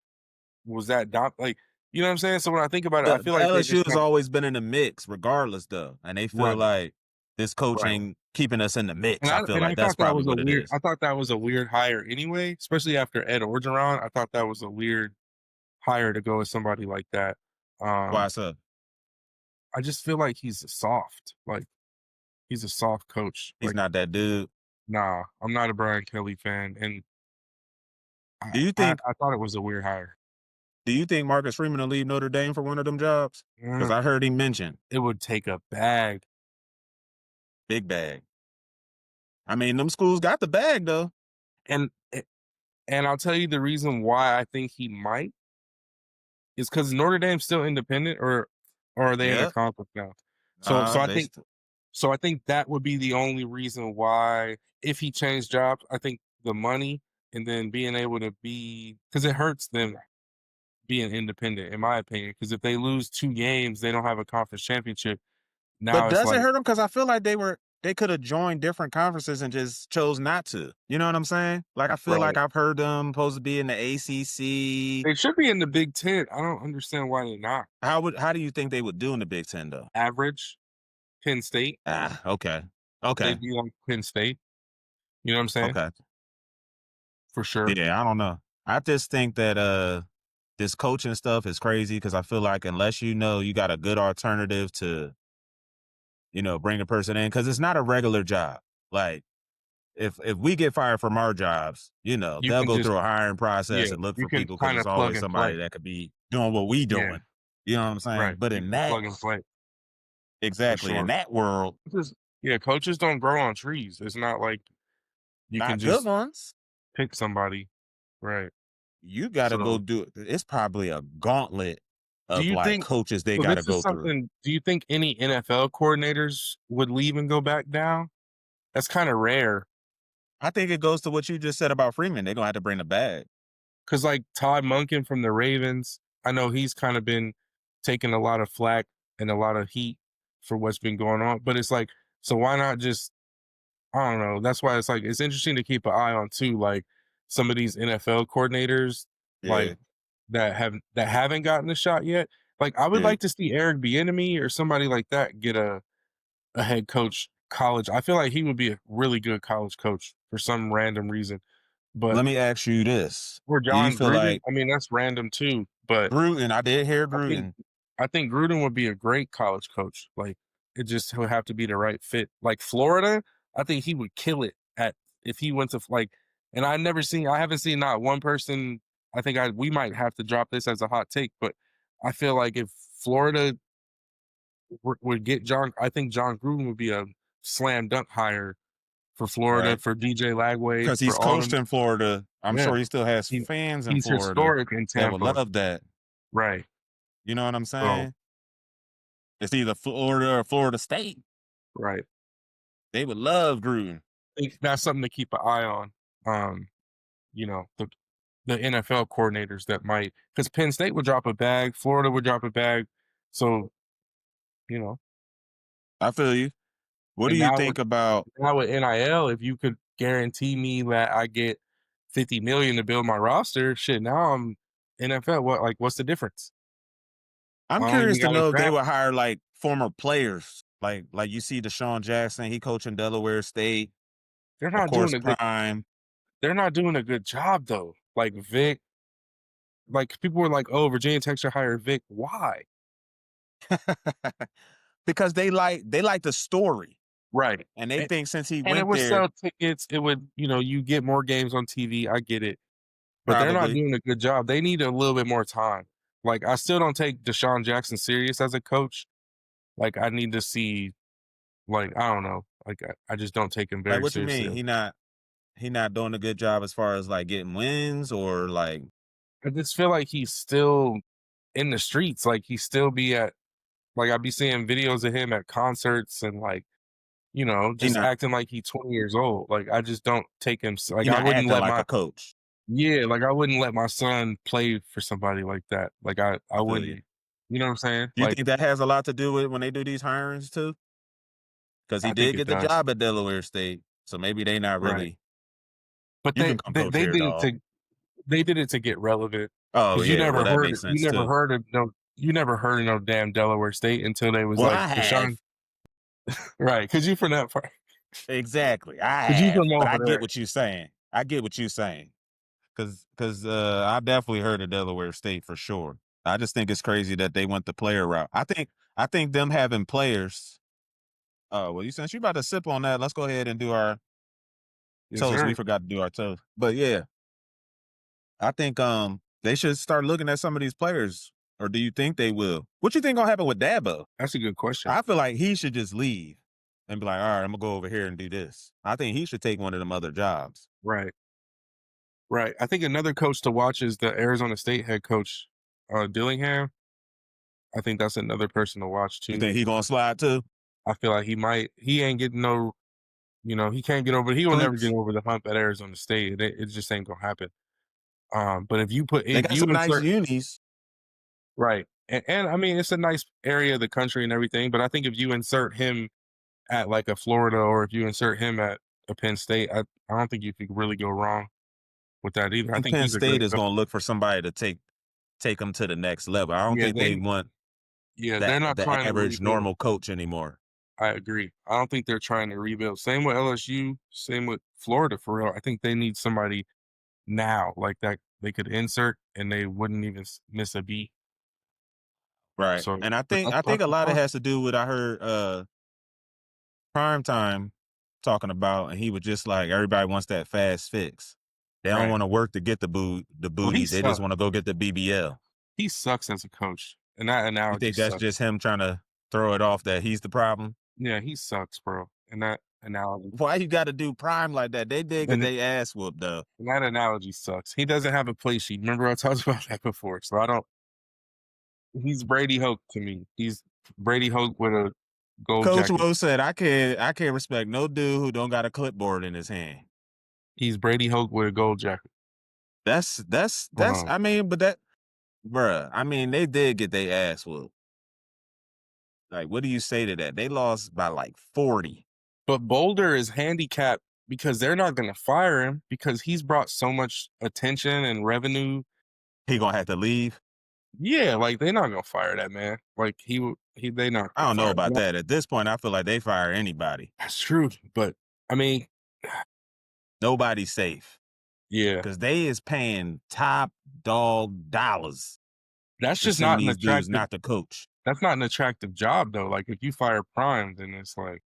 was that like you know what I'm saying? So when I think about it, I feel The like they LSU just has kind of always been in the mix, regardless, though, and they feel right, like this coach right. ain't keeping us in the mix. I feel like that's Thought that probably was a what it weird is. I thought that was a weird hire anyway, especially after Ed Orgeron. I thought that was a weird hire to go with somebody like that. Why Um, so? I just feel like he's soft. Like he's a soft coach. He's Like, not that dude. nah, I'm not a Brian Kelly fan, and Do you think? I thought it was a weird hire. Do you think Marcus Freeman will leave Notre Dame for one of them jobs? Because Mm, I heard him mention it would take a bag, big bag. I mean, them schools got the bag though. and and I'll tell you the reason why I think he might is because Notre Dame's still independent, or are they in a Yep. conference now? So Nah, I they. think so I think that would be the only reason why if he changed jobs, I think the money and then being able to be because it hurts them being independent, in my opinion. Because if they lose 2 games, they don't have a conference championship. But Now it's does it like hurt them? Because I feel like they could have joined different conferences and just chose not to. You know what I'm saying? Like I feel like right. I've heard them supposed to be in the ACC. They should be in the Big Ten. I don't understand why they're not. How do you think they would do in the Big Ten though? Average, Penn State, Ah, okay, okay, they'd be like Penn State. You know what I'm saying? okay. For sure. Yeah, I don't know. I just think that this coaching stuff is crazy because I feel like unless you know you got a good alternative to bring a person in because it's not a regular job. Like if we get fired from our jobs, You they'll can go just through a hiring yeah, process and look you for can people because kinda it's plug always and somebody play. that could be doing what we Yeah, doing. You know what I'm saying? right. But You in can that plug and play for exactly in sure. that world, Just yeah, coaches don't grow on trees. It's not like you can not good just ones. pick somebody. Right. You got to go So, do it. It's probably a gauntlet do of you like think coaches they so got to this is go through. something do you think any NFL coordinators would leave and go back down? That's kinda rare. I think it goes to what you just said about Freeman. They're gonna have to bring the bag. Cause like Todd Monken from the Ravens, I know he's kinda been taking a lot of flack and a lot of heat for what's been going on, but it's like, so why not just I don't know. That's why it's like it's interesting to keep an eye on too, like some of these NFL coordinators, like Yeah, that haven't gotten a shot yet. Like I would yeah. like to see Eric Bieniemy or somebody like that get a head coach college. I feel like he would be a really good college coach for some random reason. But Let me ask you this: or Do you John feel Gruden, like I mean that's random too. But Gruden? I did hear I think Gruden. I think Gruden would be a great college coach. Like it just would have to be the right fit. Like Florida, I think he would kill it at if he went to like. And I haven't seen not one person. I think we might have to drop this as a hot take, but I feel like if Florida would get John, I think John Gruden would be a slam dunk hire for Florida Right. for DJ Lagway Because for he's all coached them. in Florida. I'm Yeah, sure he still has he, fans in he's Florida historic in that would Tampa, love that. right? You know what I'm So saying? It's either Florida or Florida State. right. They would love Gruden. Think that's something to keep an eye on. You know, the NFL coordinators that might because Penn State would drop a bag, Florida would drop a bag. So you know. I feel you. What do And you think about now with NIL, if you could guarantee me that I get 50 million to build my roster, shit, now I'm NFL. What's the difference? I'm I don't curious even to got to know if they draft. would hire like former players. Like you see Deshaun Jackson, he coaching Delaware State, They're of not doing course, a good. Prime. They're not doing a good job though. Like Vic, like people were like, "Oh, Virginia Tech should hire Vic." Why? Because they like the story. Right. And they And, think since he and it went would there, sell tickets. It would, you get more games on TV. I get it, but they're not probably. doing a good job. They need a little bit more time. Like I still don't take Deshaun Jackson serious as a coach. Like I need to see. Like I don't know. Like I just don't take him Like very what you seriously. mean? He not doing a good job as far as like getting wins or like I just feel like he's still in the streets. Like he still be at. Like I'd be seeing videos of him at concerts and like he just not acting like he's 20 years old. Like I just don't take him. Like he I not wouldn't acting let like my a coach. like I wouldn't let my son play for somebody like that. Like I I feel you. wouldn't. You know what I'm saying? Do you Like think that has a lot to do with when they do these hirings too? Because he I think did it get the does. job at Delaware State, so maybe they not Right. really. But You can come coach they here, did it dog. to get relevant Oh because yeah, well that makes sense too. you never heard of no damn Delaware State until they was Well, like I Deshaun. have Right? Because you from that part. exactly. I Because you have, from but over I get there. what you're saying. I get what you're saying. Cause I definitely heard of Delaware State for sure. I just think it's crazy that they went the player route. I think them having players. Well, you since you about to sip on that, let's go ahead and do our Yes, toast. We sir. forgot to do our toast, but yeah, I think they should start looking at some of these players. Or do you think they will? What you think gonna happen with Dabo? That's a good question. I feel like he should just leave and be like, all right, I'm gonna go over here and do this. I think he should take one of them other jobs. Right. Right. I think another coach to watch is the Arizona State head coach, Dillingham. I think that's another person to watch You too. think he gonna slide too? I feel like he ain't getting no, he can't get over, he will never get Cleats? over the hump at Arizona State. It just ain't gonna happen. But They if got you some nice insert, unis. right. And I mean, it's a nice area of the country and everything, but I think if you insert him at like a Florida or if you insert him at a Penn State, I don't think you could really go wrong with that either. I I think think Penn he's a State great is coach. gonna look for somebody to take them to the next level. I don't Yeah, think they want they're not the trying to average rebuild. normal coach anymore. I agree. I don't think they're trying to rebuild. Same with LSU, same with Florida for real. I think they need somebody now like that they could insert and they wouldn't even miss a beat. Right. So, And but I think that's a the lot of it fun. has to do with I heard Prime Time talking about and he was just like everybody wants that fast fix. They don't Right. want to work to get the Well, booty. They just want to go get the BBL. he sucks as a coach. And that You analogy think that's sucks. just him trying to throw it off that he's the problem? Yeah, he sucks, bro. And that analogy. Why you got to do Prime like that? They did get And, they ass whooped though. and that analogy sucks. He doesn't have a play sheet. Remember I talked about that before. So I don't he's Brady Hoke to me. He's Brady Hoke with a gold Coach jacket. Woe said, I can't respect no dude who don't got a clipboard in his hand. He's Brady Hoke with a gold jacket. That's Hold on. I mean, but that bruh, I mean, they did get their ass whooped. Like, what do you say to that? They lost by like 40. But Boulder is handicapped because they're not going to fire him because he's brought so much attention and revenue. He gonna have to leave. Yeah, like they're not going to fire that man. Like they not I going to don't know fire about him. that. At this point, I feel like they fire anybody. That's true, but I mean, Nobody's safe. yeah, Because they is paying top dog dollars that's to just send not an these dudes attractive. not to coach. That's not an attractive job though. Like if you fire Prime, then it's like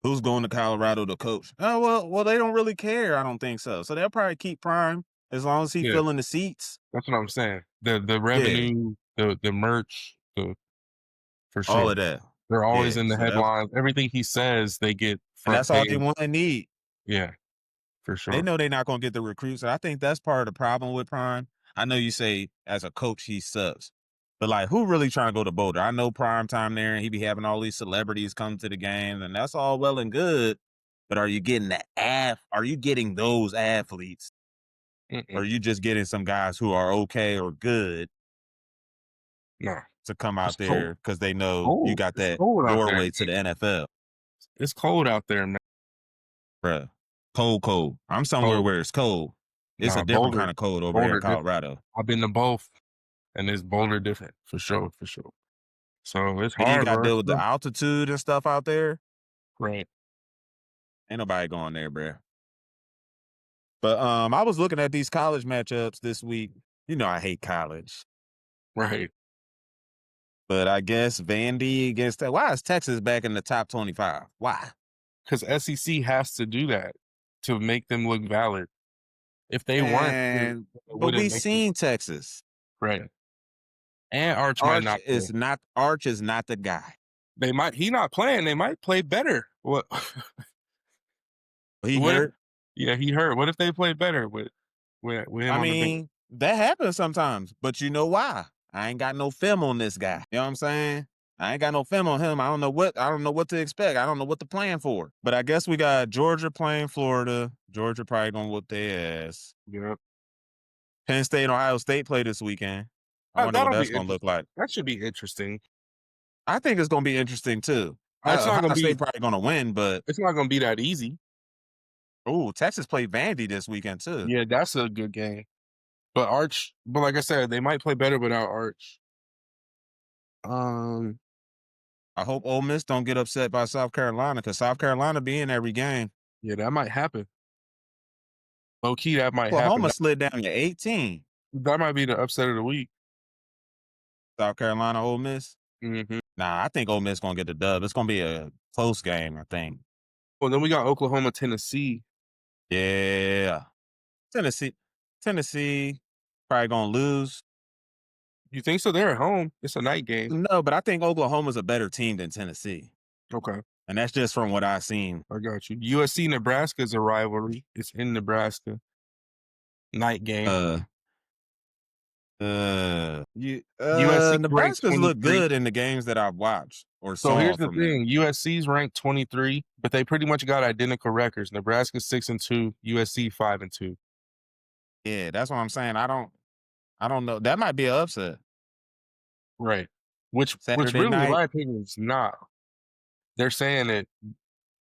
Who's going to Colorado to coach? Oh well, they don't really care. I don't think so. So they'll probably keep Prime as long as he yeah, filling the seats. that's what I'm saying. The Yeah, revenue, the merch, for all sure. of that. They're always Yeah, in the so that headlines. Everything he says, they get and front that's all they page. want and need. Yeah, for They sure. know they're not going to get the recruits. And I think that's part of the problem with Prime. I know you say as a coach he sucks, but like who really trying to go to Boulder? I know Prime Time there, and he be having all these celebrities come to the games, and that's all well and good. But are you getting Are you getting those athletes? Or Mm-mm. are you just getting some guys who are okay or good? No. to come out It's cold. there because they know you Cold. got It's that cold out there. doorway to the NFL, It's cold out there, man. bruh. Cold. I'm somewhere Cold. where it's cold. It's a Nah, different Boulder. kind of cold over here in Boulder different. Colorado. I've been to both, and it's Boulder different for sure. So it's And you hard, got to bro. deal with the altitude and stuff out there. Right. Ain't nobody going there, bruh. But I was looking at these college matchups this week. You know I hate college. Right. But I guess Vandy against that. Why is Texas back in the top 25? Why? Because SEC has to do that to make them look valid. If they weren't, And it but we wouldn't make seen Texas. right. And Arch might not play. Arch is not the guy. They might. He not playing. They might play better. What? He What if? hurt. Yeah, he hurt. What if they play better with him I on the bench? mean, that happens sometimes. But you know why? I ain't got no film on this guy. You know what I'm saying? I ain't got no film on him. I don't know what to expect. I don't know what to plan for. But I guess we got Georgia playing Florida. Georgia probably gonna whoop their ass. Yep. Penn State and Ohio State play this weekend. I wonder what that's gonna look like. That should be interesting. I think it's gonna be interesting too. It's not Ohio gonna State be. probably gonna win, but It's not gonna be that easy. oh, Texas played Vandy this weekend too. Yeah, that's a good game. But Arch. But like I said, they might play better without Arch. I hope Ole Miss don't get upset by South Carolina because South Carolina be in every game. Yeah, that might happen. Low key, that might happen. Oklahoma slid down to 18. That might be the upset of the week. South Carolina, Ole Miss. Mm-hmm. Nah, I think Ole Miss gonna get the dub. It's gonna be a close game, I think. Well, then we got Oklahoma, Tennessee. Yeah, Tennessee probably gonna lose. You think so? They're at home. It's a night game. No, but I think Oklahoma's a better team than Tennessee. Okay. And that's just from what I've seen. I got you. USC, Nebraska is a rivalry. It's in Nebraska. Night game. Nebraska's look good in the games that I've watched or saw. So here's the thing: them. USC's ranked 23, but they pretty much got identical records. Nebraska's 6-2, USC 5-2. Yeah, that's what I'm saying. I don't know. That might be an upset. Right. Which Saturday really, night. in my opinion, is not. They're saying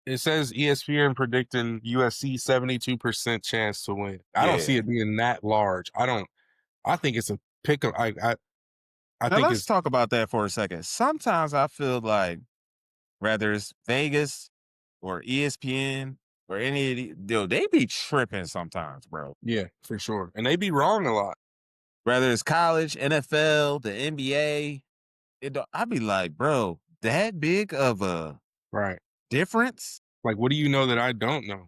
it says ESPN predicting USC 72% chance to win. I don't see it being that large. I think it's a pick up. Now let's talk about that for a second. Sometimes I feel like whether it's Vegas or ESPN or any of these, they be tripping sometimes, bro. Yeah, for sure. And they be wrong a lot. Whether it's college, NFL, the NBA, I'd be like, bro, that big of a difference? Like, what do you know that I don't know?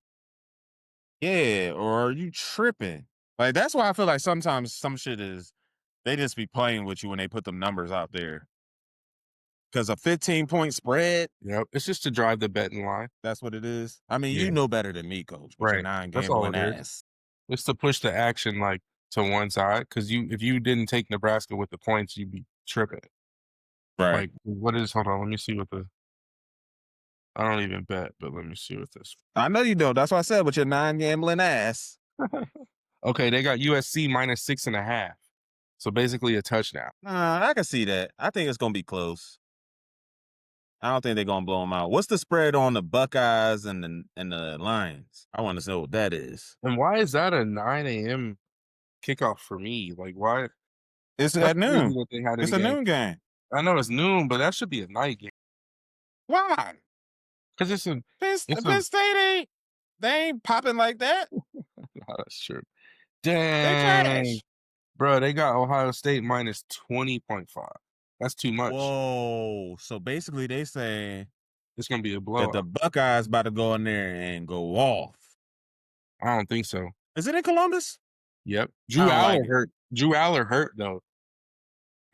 Yeah, or are you tripping? Like, that's why I feel like sometimes some shit is, they just be playing with you when they put them numbers out there. Because a 15-point spread. Yep, it's just to drive the betting line. That's what it is. I mean, you know better than me, Coach. But you're not gambling ass. It's to push the action like to one side. Because if you didn't take Nebraska with the points, you'd be tripping. Right. Like, hold on, let me see what I don't even bet, but let me see what this. I know you don't. That's why I said with your non-gambling ass. Okay, they got USC minus 6.5. So basically a touchdown. I can see that. I think it's going to be close. I don't think they're going to blow them out. What's the spread on the Buckeyes and the Lions? I want to know what that is. And why is that a 9 a.m. kickoff for me? Like, why? It's at noon. It's a noon game. I know it's noon, but that should be a night game. Why? Because it's a Penn State ain't popping like that. No, that's true. Dang. Bro, they got Ohio State minus 20.5. That's too much. Whoa. So basically they say it's going to be a blowout. That the Buckeyes about to go in there and go off. I don't think so. Is it in Columbus? Yep. Drew Aller hurt, though.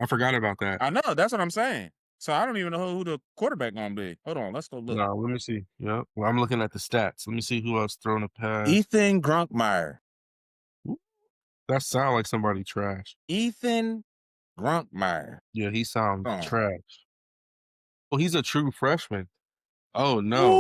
I forgot about that. I know. That's what I'm saying. So I don't even know who the quarterback going to be. Hold on. Let's go look. No, let me see. Yep. Well, I'm looking at the stats. Let me see who else throwing a pass. Ethan Grunkmeyer. That sounds like somebody trash. Ethan Grunkmeyer. Yeah, he sounds trash. Well, he's a true freshman. Oh, no.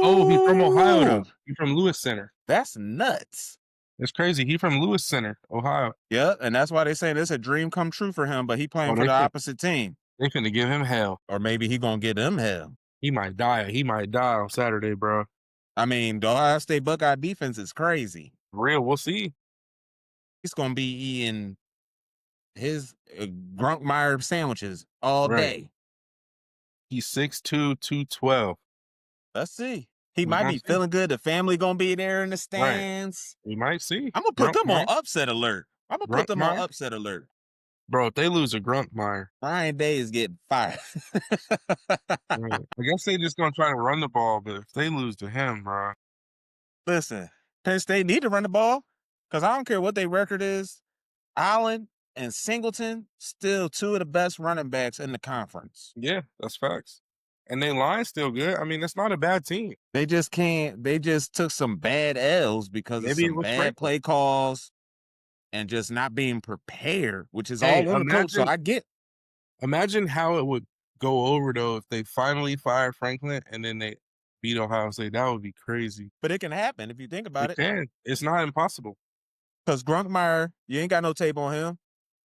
Ooh. He's from Ohio, though. He's from Lewis Center. That's nuts. It's crazy. He's from Lewis Center, Ohio. Yeah, and that's why they say it's a dream come true for him, but he playing for the opposite team. They finna give him hell. Or maybe he gonna get them hell. He might die. He might die on Saturday, bro. I mean, the Ohio State Buckeye defense is crazy. For real, we'll see. He's gonna be eating his Grunkmeyer sandwiches all Right. day. He's 6'2", 212. Let's see. He We might gonna be see. feeling good. The family gonna be there in the Right. stands. We might see. I'm gonna put them on Grunkmeyer. upset alert. I'm gonna put them on Grunkmeyer. upset alert. Bro, if they lose a Grunkmeyer, Ryan Day is getting fired. right. I guess they just gonna try to run the ball, but if they lose to him, bro. Listen, Penn State need to run the ball because I don't care what their record is. Allen and Singleton still two of the best running backs in the conference. Yeah, that's facts. And their line's still good. I mean, that's not a bad team. They just can't. They just took some bad L's because Maybe of it some was bad Franklin. play calls and just not being prepared, which is Hey, all on the coach. So I get. Imagine how it would go over though if they finally fire Franklin and then they beat Ohio State. That would be crazy. But it can happen if you think about it. Can. It's not impossible. Because Grunkmeyer, you ain't got no tape on him.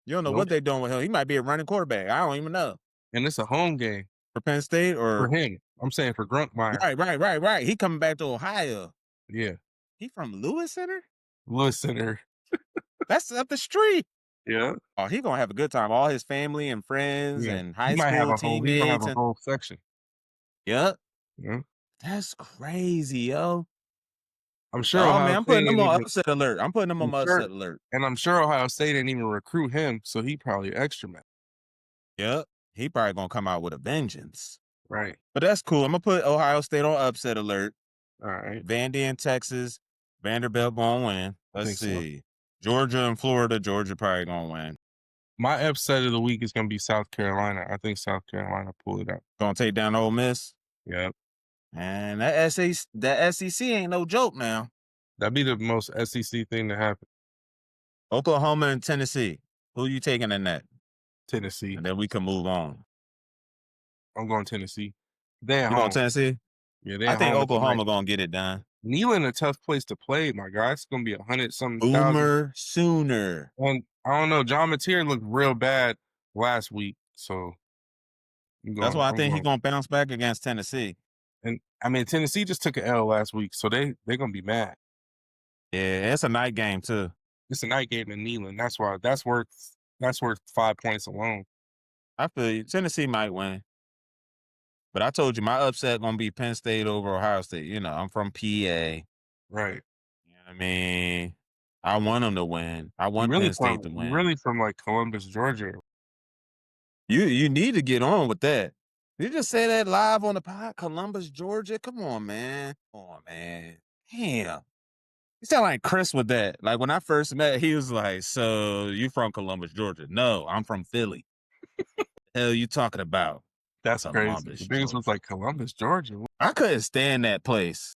You don't know what Nope. they're doing with him. He might be a running quarterback. I don't even know. And it's a home game For Penn State or for him. I'm saying for Grunkmeyer. Right. He coming back to Ohio. Yeah. He from Lewis Center? Lewis Center. That's up the street. Yeah. Oh, he gonna have a good time. All his family and friends and high He might have school a whole. He gonna have teammates. a whole section. Yep. Yeah. That's crazy, yo. I'm sure. Oh Ohio man, I'm State putting them ain't on even, upset alert. I'm putting them on I'm sure- upset alert. and I'm sure Ohio State didn't even recruit him, so he probably extra man. Yep. He probably gonna come out with a vengeance. Right. But that's cool. I'm gonna put Ohio State on upset alert. All right. Vandy in Texas. Vanderbilt gonna win. Let's think so. see. Georgia and Florida. Georgia probably gonna win. My upset of the week is gonna be South Carolina. I think South Carolina pull it out. Gonna take down Ole Miss. Yep. And that SEC ain't no joke now. That'd be the most SEC thing to happen. Oklahoma and Tennessee. Who you taking in that? Tennessee. And then we can move on. I'm going Tennessee. They at You home. going Tennessee? Yeah, they I at think home. Oklahoma gonna get it done. Neyland a tough place to play, my guy. It's gonna be 100-something thousand. Boomer Sooner. And I don't know. John Mateer looked real bad last week, so That's why I think he's gonna bounce back against Tennessee. And I mean, Tennessee just took an L last week, so they're gonna be mad. Yeah, it's a night game too. It's a night game in Neyland. That's why that's worth 5 points alone. I feel you. Tennessee might win. But I told you my upset gonna be Penn State over Ohio State. You know, I'm from PA. Right. You know what I mean? I want them to win. I want Penn State to win. Really from like Columbus, Georgia. You need to get on with that. You just say that live on the pod, Columbus, Georgia. Come on, man. Come on, man. Damn. You sound like Chris with that. Like when I first met, he was like, "So you from Columbus, Georgia?" No, I'm from Philly. The hell you talking about? That's Columbus, crazy. The biggest was like Columbus, Georgia. I couldn't stand that place.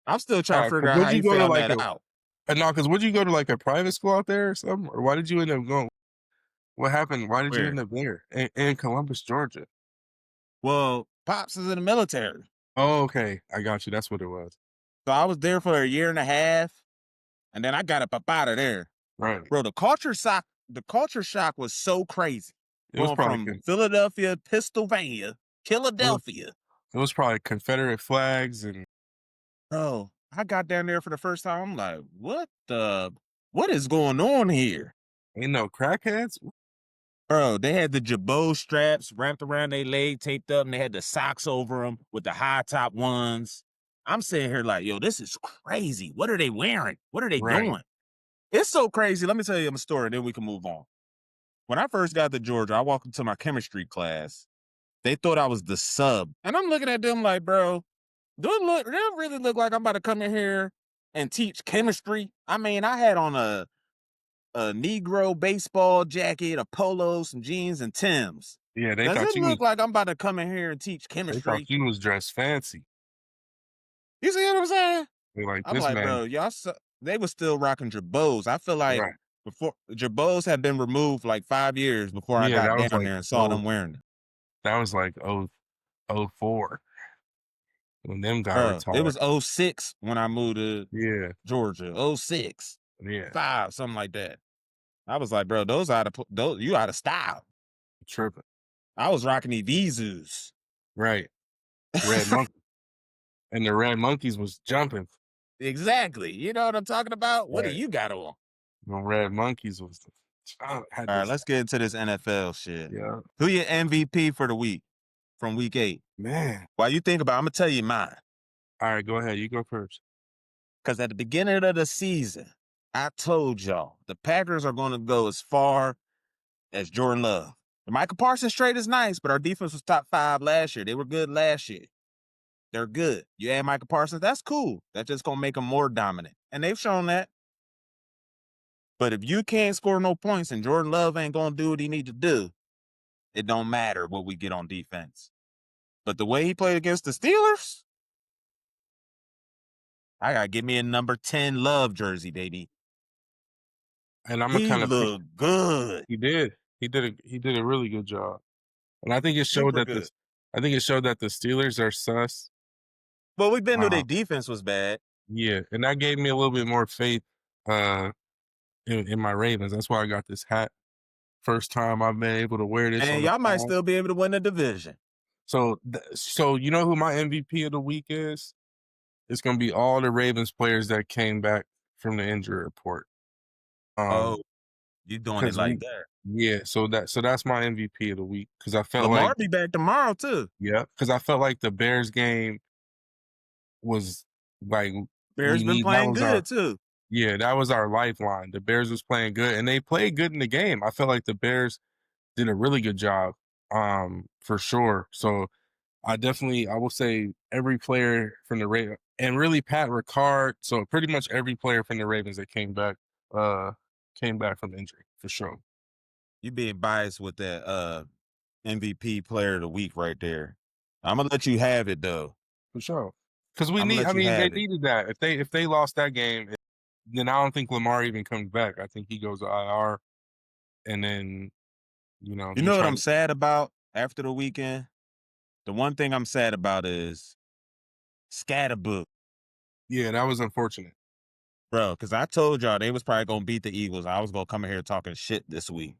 I'm still trying to figure out how you you go to found like that out. No, because would you go to like a private school out there or something? Or why did you end up going? What happened? Why did you end up there in Columbus, Georgia? Well, Pops is in the military. Oh, okay. I got you. That's what it was. So I was there for a year and a half, and then I got up out of there. Right. Bro, the culture shock was so crazy. It was probably from Philadelphia, Pennsylvania, Philadelphia. It was probably Confederate flags and. Bro, I got down there for the first time. I'm like, what is going on here? Ain't no crackheads? Bro, they had the jabot straps wrapped around their leg, taped up, and they had the socks over them with the high top ones. I'm sitting here like, yo, this is crazy. What are they wearing? What are they doing? It's so crazy. Let me tell you a story, then we can move on. When I first got to Georgia, I walked into my chemistry class. They thought I was the sub. And I'm looking at them like, bro, do it really look like I'm about to come in here and teach chemistry? I mean, I had on a Negro baseball jacket, a polo, some jeans, and Timbs. Yeah, Does it look like I'm about to come in here and teach chemistry? They thought you was dressed fancy. You see what I'm saying? I'm like, bro, y'all. They were still rocking jabots. I feel like before jabots had been removed like 5 years before I got down there and saw them wearing them. That was like 04 when them guys retired. It was 06 when I moved to Georgia. 06, 5, something like that. I was like, bro, you out of style. Tripping. I was rocking the Vizus. Right. Red monkey. And the red monkeys was jumping. Exactly. You know what I'm talking about? What do Right. you got on? The red monkeys was All right, let's get into this NFL shit. Yeah. Who your MVP for the week from week 8? Man. While you think about it, I'm going to tell you mine. All right, go ahead. You go first. Because at the beginning of the season, I told y'all the Packers are going to go as far as Jordan Love. The Michael Parsons trade is nice, but our defense was top 5 last year. They were good last year. They're good. You add Michael Parsons, that's cool. That's just going to make them more dominant. And they've shown that. But if you can't score no points and Jordan Love ain't going to do what he need to do, it don't matter what we get on defense. But the way he played against the Steelers, I got to give me a number 10 Love jersey, baby. And I'm He kind of looked good. He did. He did a really good job. And I think it showed Super that good. the Steelers are sus. Well, we've been through their defense was bad. Yeah, and that gave me a little bit more faith in my Ravens. That's why I got this hat. First time I've been able to wear this. And y'all might still be able to win the division. So you know who my MVP of the week is? It's gonna be all the Ravens players that came back from the injury report. You doing it like that? Yeah, so that's my MVP of the week because I felt Lamar like be back tomorrow too. Yeah, because I felt like the Bears game was like Bears been playing good too. Yeah, that was our lifeline. The Bears was playing good, and they played good in the game. I felt like the Bears did a really good job, for sure. So I will say every player from the Ravens, and really Pat Ricard. So pretty much every player from the Ravens that came back from injury for sure. You being biased with that MVP player of the week right there. I'm gonna let you have it though. For sure. Because they it. needed that. If they lost that game, then I don't think Lamar even comes back. I think he goes to IR, and then you know what I'm sad about after the weekend? The one thing I'm sad about is Scatterbook. Yeah, that was unfortunate. Bro, because I told y'all they was probably gonna beat the Eagles. I was gonna come in here talking shit this week.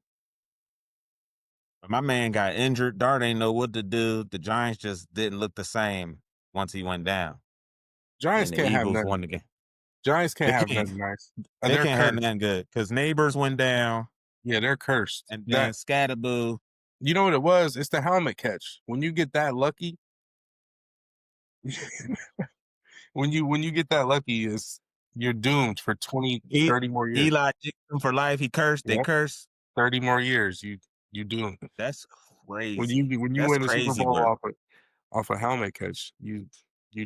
But my man got injured. Dart ain't know what to do. The Giants just didn't look the same once he went down. Giants and the can't Eagles have won nothing. the game. Giants can't have nothing nice. They can't have nothing good because Neighbors went down. Yeah, they're cursed. And then Scatterboo. You know what it was? It's the helmet catch. When you get that lucky, when you get that lucky, you're doomed for 20, 30 more years. Eli for life. He cursed. They cursed. 30 more years. You doomed. That's crazy. When you win a Super Bowl off a helmet catch, you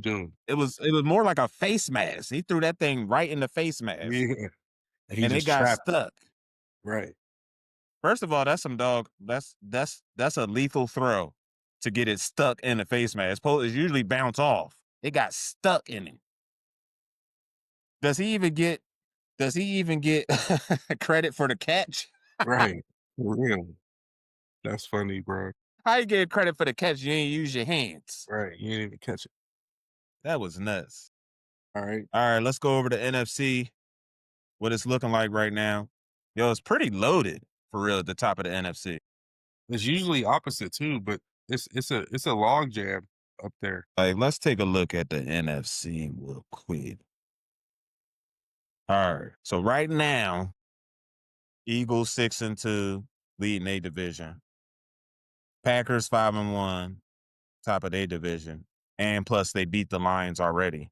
doomed. It was more like a face mask. He threw that thing right in the face mask. Yeah. And it got stuck. Right. First of all, that's some dog. That's a lethal throw to get it stuck in the face mask. It's usually bounce off. It got stuck in it. Does he even get credit for the catch? Right. Really. That's funny, bro. How you get credit for the catch? You ain't use your hands. Right. You didn't even catch it. That was nuts. All right. Let's go over to NFC. What it's looking like right now. Yo, it's pretty loaded for real at the top of the NFC. It's usually opposite too, but it's a log jam up there. Like, let's take a look at the NFC real quick. All right. So right now, Eagles 6-2, leading a division. Packers 5-1, top of their division. And plus they beat the Lions already.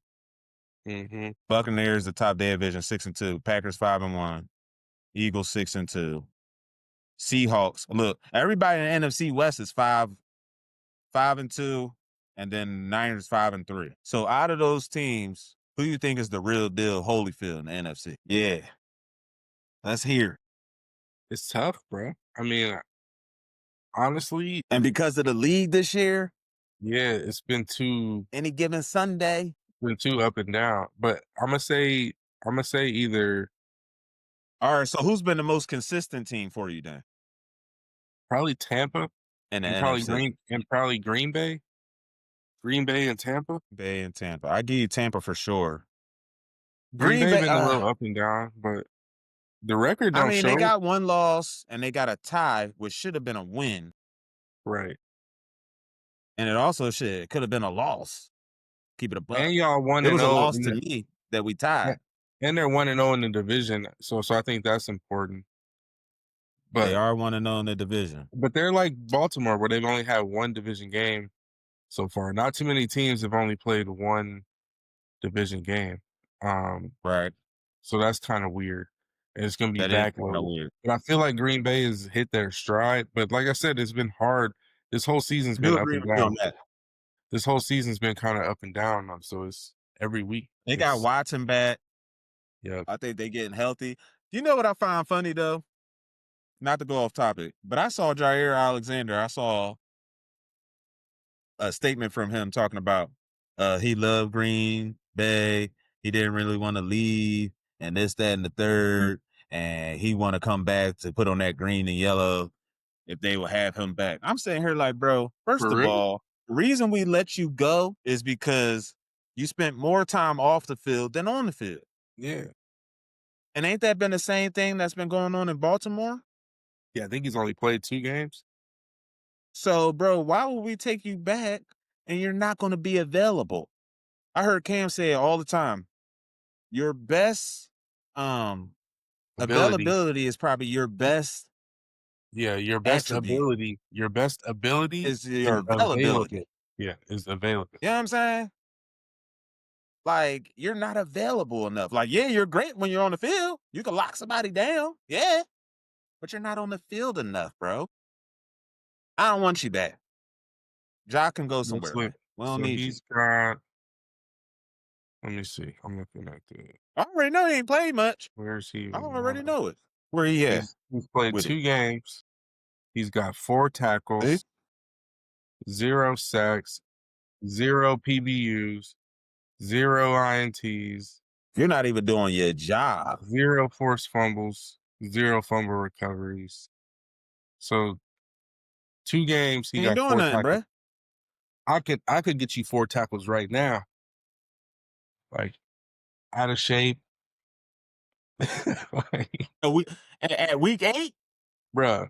Mm-hmm. Buccaneers, the top of their division, 6-2. Packers 5-1. Eagles 6-2. Seahawks. Look, everybody in the NFC West is 5-2, and then Niners 5-3. So out of those teams, who you think is the real deal Holyfield in the NFC? Yeah. Let's hear. It's tough, bro. I mean, honestly. And because of the league this year? Yeah, it's been too. Any given Sunday? Been too up and down. But I'm gonna say either. All right, so who's been the most consistent team for you then? Probably Tampa. And probably Green Bay. Green Bay and Tampa. I give you Tampa for sure. Green Bay been a little up and down, but the record don't show. They got one loss and they got a tie, which should have been a win. Right. And it also it could have been a loss. Keep it a buck. And y'all one It and was a zero loss to me that we tied. and they're 1-0 in the division, so I think that's important. They But are 1-0 in the division. but they're like Baltimore, where they've only had one division game so far. Not too many teams have only played one division game. Right. So that's kind of weird. And it's going to be That is kind of backloaded. weird. But I feel like Green Bay has hit their stride. But like I said, it's been hard. This whole season's I do been up agree and with you on down. that. This whole season's been kind of up and down. So it's every week. They got It's, Watson back. yeah. I think they getting healthy. You know what I find funny though? Not to go off topic, but I saw Jair Alexander. I saw a statement from him talking about he loved Green Bay. He didn't really want to leave, and this, that, and the third, and he want to come back to put on that green and yellow if they will have him back. I'm sitting here like, bro, first For of real? all, the reason we let you go is because you spent more time off the field than on the field. Yeah. And ain't that been the same thing that's been going on in Baltimore? Yeah, I think he's only played 2 games. So, bro, why would we take you back and you're not going to be available? I heard Cam say it all the time. Your best Ability. availability is probably your best Yeah, your best attribute ability. Your best ability is is your available. availability. Yeah, is available. You know what I'm saying? Like, you're not available enough. Like, yeah, you're great when you're on the field. You can lock somebody down. Yeah. But you're not on the field enough, bro. I don't want you back. Ja can go Looks somewhere, like man. We don't so need you. he's got. Let me see. I'm looking at the. I already know he ain't played much. Where's he? I Even already now? know it. Where he at He's played with it? 2 games. He's got 4 See? tackles, 0 sacks, 0 PBUs, 0 INTs, You're not even doing your job. 0 forced fumbles, 0 fumble recoveries. So 2 games, he He ain't got doing 4 nothing, tackles. bruh. I could get you 4 tackles right now. Like out of shape. Like, At week 8, bruh,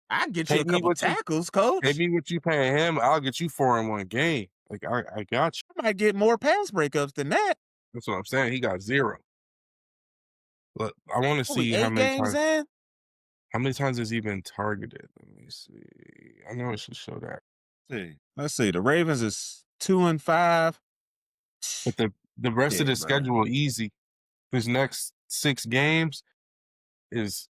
I can get you pay a me couple what you tackles, pay coach. me what you paying him. I'll get you 4 in one game. Like I got you. I might get more pass breakups than that. That's what I'm saying. He got 0. Look, I want to We see 8 games in. how many times has he been targeted. Let me see. I know it should show that. Let's see. The Ravens is 2-5. But the rest of Yeah, the bro. schedule easy. His next 6 games is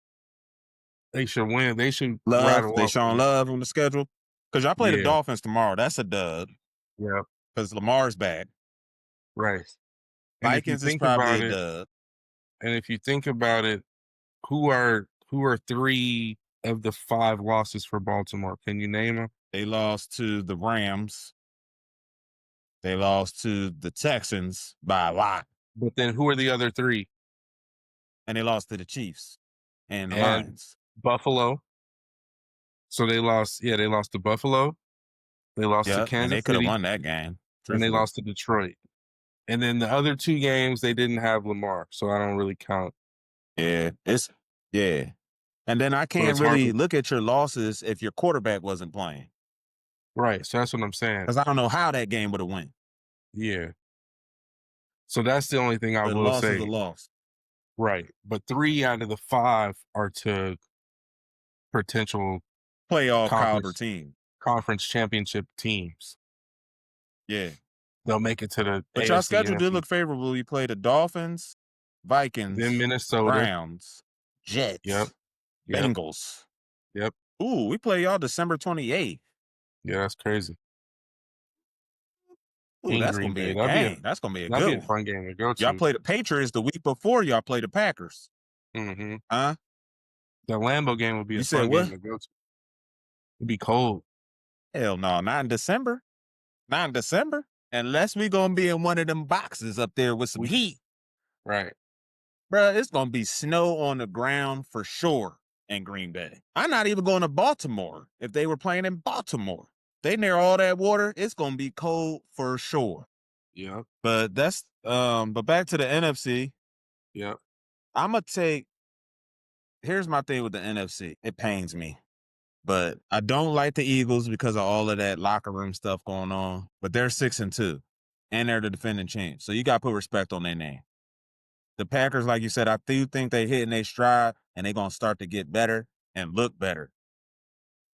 they should win. They should Love. rattle They off. showing love on the schedule. Because y'all play the Yeah, Dolphins tomorrow. That's a dub. yeah, Because Lamar's back. right. And if you Vikings is think probably about a it, dub. who are 3 of the 5 losses for Baltimore? Can you name them? They lost to the Rams. They lost to the Texans by a lot. But then who are the other 3? And they lost to the Chiefs and the And Lions. Buffalo. So they lost. Yeah, they lost to Buffalo. They lost to Yep. And they Kansas could have City, won that game. and they Truthfully. lost to Detroit. And then the other 2 games they didn't have Lamar, so I don't really count. Yeah. Yeah. And then I So can't it's hard really to, look at your losses if your quarterback wasn't playing. right. So that's what I'm saying. Because I don't know how that game would have went. Yeah. So that's the only thing I But a will loss is a say. loss. Right. But 3 out of the 5 are to potential Playoff caliber conference team. conference championship teams. Yeah. They'll make it to the But y'all AFC, schedule did NFC. look favorable. You play the Dolphins, Then Vikings, Minnesota. Browns, Jets, Yep. Bengals. Yep. Ooh, we play y'all December 28th. Yeah, that's crazy. Ooh, In that's Green gonna be Bay. a game. That's gonna be a That'd be good a one. fun game to go Y'all to. play the Patriots the week before y'all play the Packers. Mm-hmm. Huh? The Lambeau game would be You a said fun what? game to go to. It'd be cold. Hell no, not in December. Not in December. Unless we gonna be in one of them boxes up there with some heat. Right. Bruh, it's gonna be snow on the ground for sure in Green Bay. I'm not even going to Baltimore if they were playing in Baltimore. They near all that water, it's gonna be cold for sure. Yep. But but back to the NFC. Yep. Here's my thing with the NFC. It pains me. But I don't like the Eagles because of all of that locker room stuff going on. But they're 6-2, and they're the defending champs. So you got to put respect on their name. The Packers, like you said, I do think they hitting their stride, and they're going to start to get better and look better.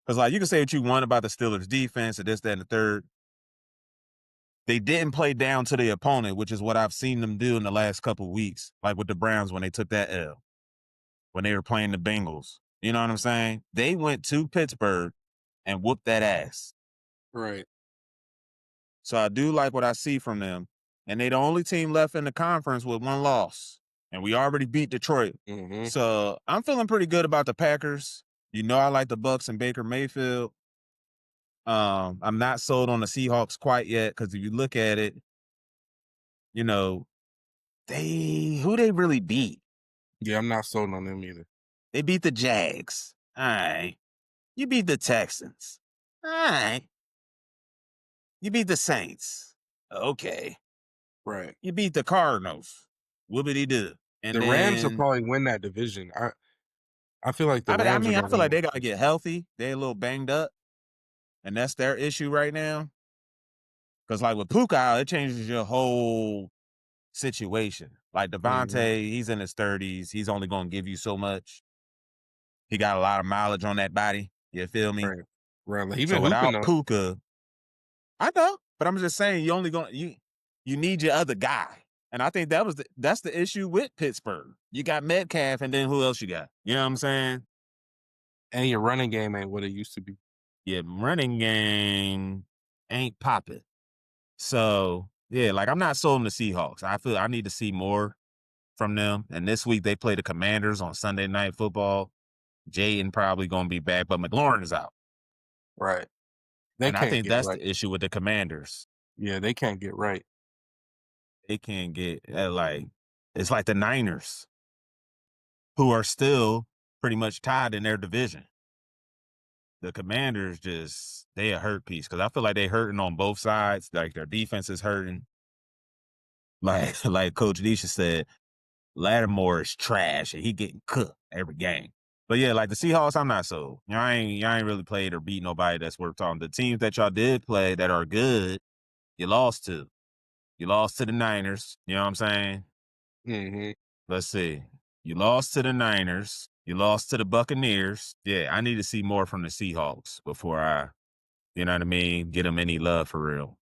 Because, like, you can say what you want about the Steelers' defense and this, that, and the third. They didn't play down to the opponent, which is what I've seen them do in the last couple of weeks, like with the Browns when they took that L, when they were playing the Bengals. You know what I'm saying? They went to Pittsburgh and whooped that ass. Right. So I do like what I see from them. And they the only team left in the conference with one loss. And we already beat Detroit. Mm-hmm. So I'm feeling pretty good about the Packers. You know I like the Bucks and Baker Mayfield. I'm not sold on the Seahawks quite yet because if you look at it, you know, who they really beat? Yeah, I'm not sold on them either. They beat the Jags. All right. You beat the Texans. All right. You beat the Saints. Okay. Right. You beat the Cardinals. Whoopity-doo. And The Rams will then, probably win that division. I feel like the I Rams are mean, I gonna feel win like it. they got to get healthy. They're a little banged up. And that's their issue right now. Because, like, with Puka out, it changes your whole situation. Like, Devontae, he's in his 30s. He's only going to give you so much. He got a lot of mileage on that body. You feel me? Right. Right. He So been hooping without though. Puka, I know, but I'm just saying you need your other guy. And I think that's the issue with Pittsburgh. You got Metcalf, and then who else you got? You know what I'm saying? And your running game ain't what it used to be. Your running game ain't popping. So yeah, like I'm not sold on the Seahawks. I feel I need to see more from them. And this week they play the Commanders on Sunday Night Football. Jaden probably gonna be back, but McLaurin is out. Right. They And I can't think get that's right. the issue with the Commanders. Yeah, they can't get right. They can't get it's like the Niners, who are still pretty much tied in their division. The Commanders they a hurt piece because I feel like they hurting on both sides. Like their defense is hurting. Like Coach Nisha said, Lattimore is trash and he getting cooked every game. But yeah, like the Seahawks, I'm not so. Y'all ain't really played or beat nobody that's worth talking. The teams that y'all did play that are good, you lost to. You lost to the Niners. You know what I'm saying? Mm-hmm. Let's see. You lost to the Niners. You lost to the Buccaneers. Yeah, I need to see more from the Seahawks before I, you know what I mean, get them any love for real.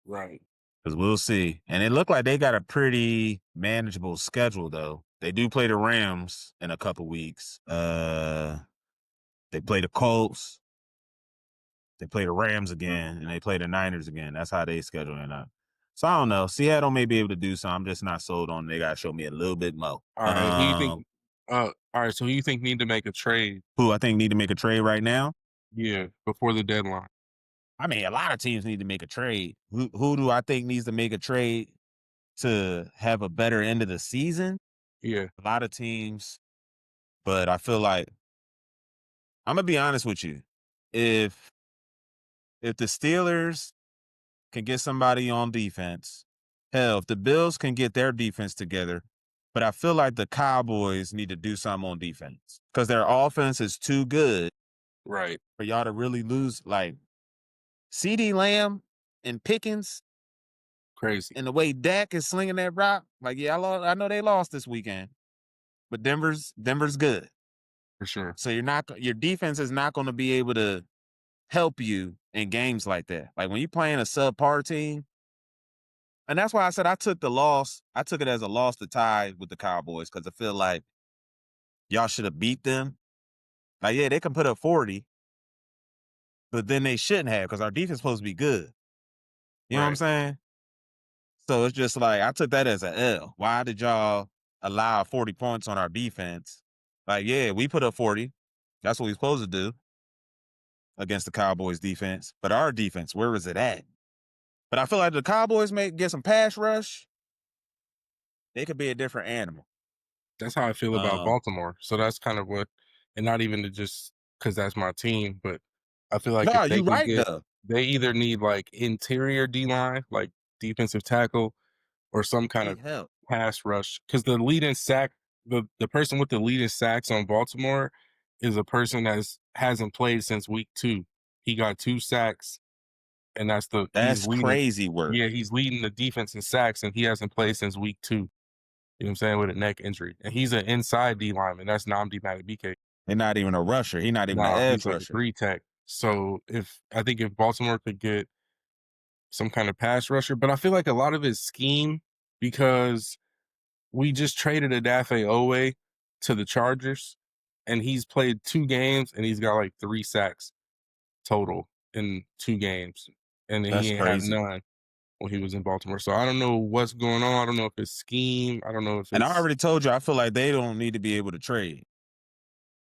Right. Because we'll see. And it looked like they got a pretty manageable schedule, though. They do play the Rams in a couple weeks. They play the Colts. They play the Rams again, and they play the Niners again. That's how they schedule it out. So I don't know. Seattle may be able to do something. I'm just not sold on. They got to show me a little bit more. All right. Who you think? All right. So who you think need to make a trade? Who I think need to make a trade right now? Yeah, before the deadline. I mean, a lot of teams need to make a trade. Who do I think needs to make a trade to have a better end of the season? Yeah. A lot of teams, but I feel like I'm gonna be honest with you. If the Steelers can get somebody on defense, hell, if the Bills can get their defense together, but I feel like the Cowboys need to do something on defense because their offense is too good Right. for y'all to really lose. Like CD Lamb and Pickens Crazy. and the way Dak is slinging that rock. Like, yeah, I know they lost this weekend, but Denver's good. For sure. So your defense is not going to be able to help you in games like that. Like when you're playing a subpar team, and that's why I said I took the loss. I took it as a loss to tie with the Cowboys because I feel like y'all should have beat them. Like, yeah, they can put up 40, but then they shouldn't have because our defense is supposed to be good. You know what I'm Right. saying? So it's just like I took that as an L. Why did y'all allow 40 points on our defense? Like, yeah, we put up 40. That's what we're supposed to do against the Cowboys defense. But our defense, where is it at? But I feel like the Cowboys may get some pass rush. They could be a different animal. That's how I feel about Baltimore. So that's kind of what, and not even to just because that's my team, but I feel like No, if they you can right get, though. they either need like interior D line, like defensive tackle, or some kind of Need help. pass rush. Because the person with the leading sacks on Baltimore is a person that's hasn't played since week 2. He got 2 sacks, and he's That's leading. crazy work. Yeah, he's leading the defense in sacks, and he hasn't played since week 2. You know what I'm saying? With a neck injury. And he's an inside D lineman. That's Nnamdi Madubuike. He's not even a rusher. He's not even an Nah, edge he's like a rusher. 3 tech. So I think if Baltimore could get some kind of pass rusher, but I feel like a lot of his scheme, because we just traded Odafe Owe to the Chargers, and he's played 2 games and he's got like 3 sacks total in 2 games. And then That's he ain't have crazy. none when he was in Baltimore. So I don't know what's going on. I don't know if it's scheme. I don't know if And I it's already told you, I feel like they don't need to be able to trade.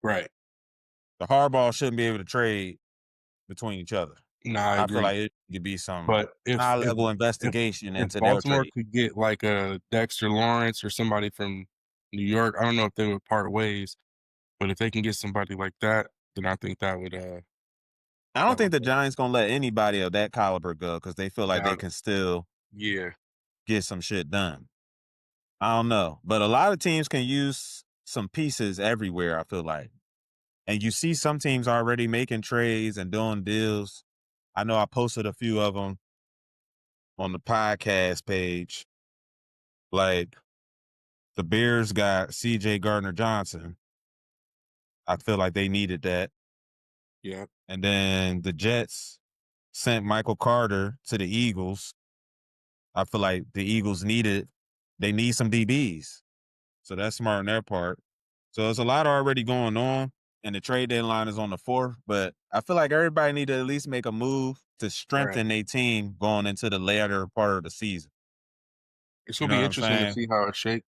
right. The hardball shouldn't be able to trade between each other. Nah, I I feel agree. like it could be some But high level investigation if into their Baltimore trade. could get like a Dexter Lawrence or somebody from New York, I don't know if they would part ways, but if they can get somebody like that, then I think that would I don't that think would the Giants gonna let anybody of that caliber go because they feel like they that can still yeah. get some shit done. I don't know, but a lot of teams can use some pieces everywhere. I feel like, and you see some teams already making trades and doing deals. I know I posted a few of them on the podcast page. Like the Bears got C.J. Gardner Johnson. I feel like they needed that, Yeah. and then the Jets sent Michael Carter to the Eagles. I feel like the Eagles they need some DBs. So that's smart on their part. So there's a lot already going on, and the trade deadline is on the 4th. But I feel like everybody need to at least make a move to Right. strengthen their team going into the later part of the season. It's You gonna know be what I'm interesting to saying? see how it shakes.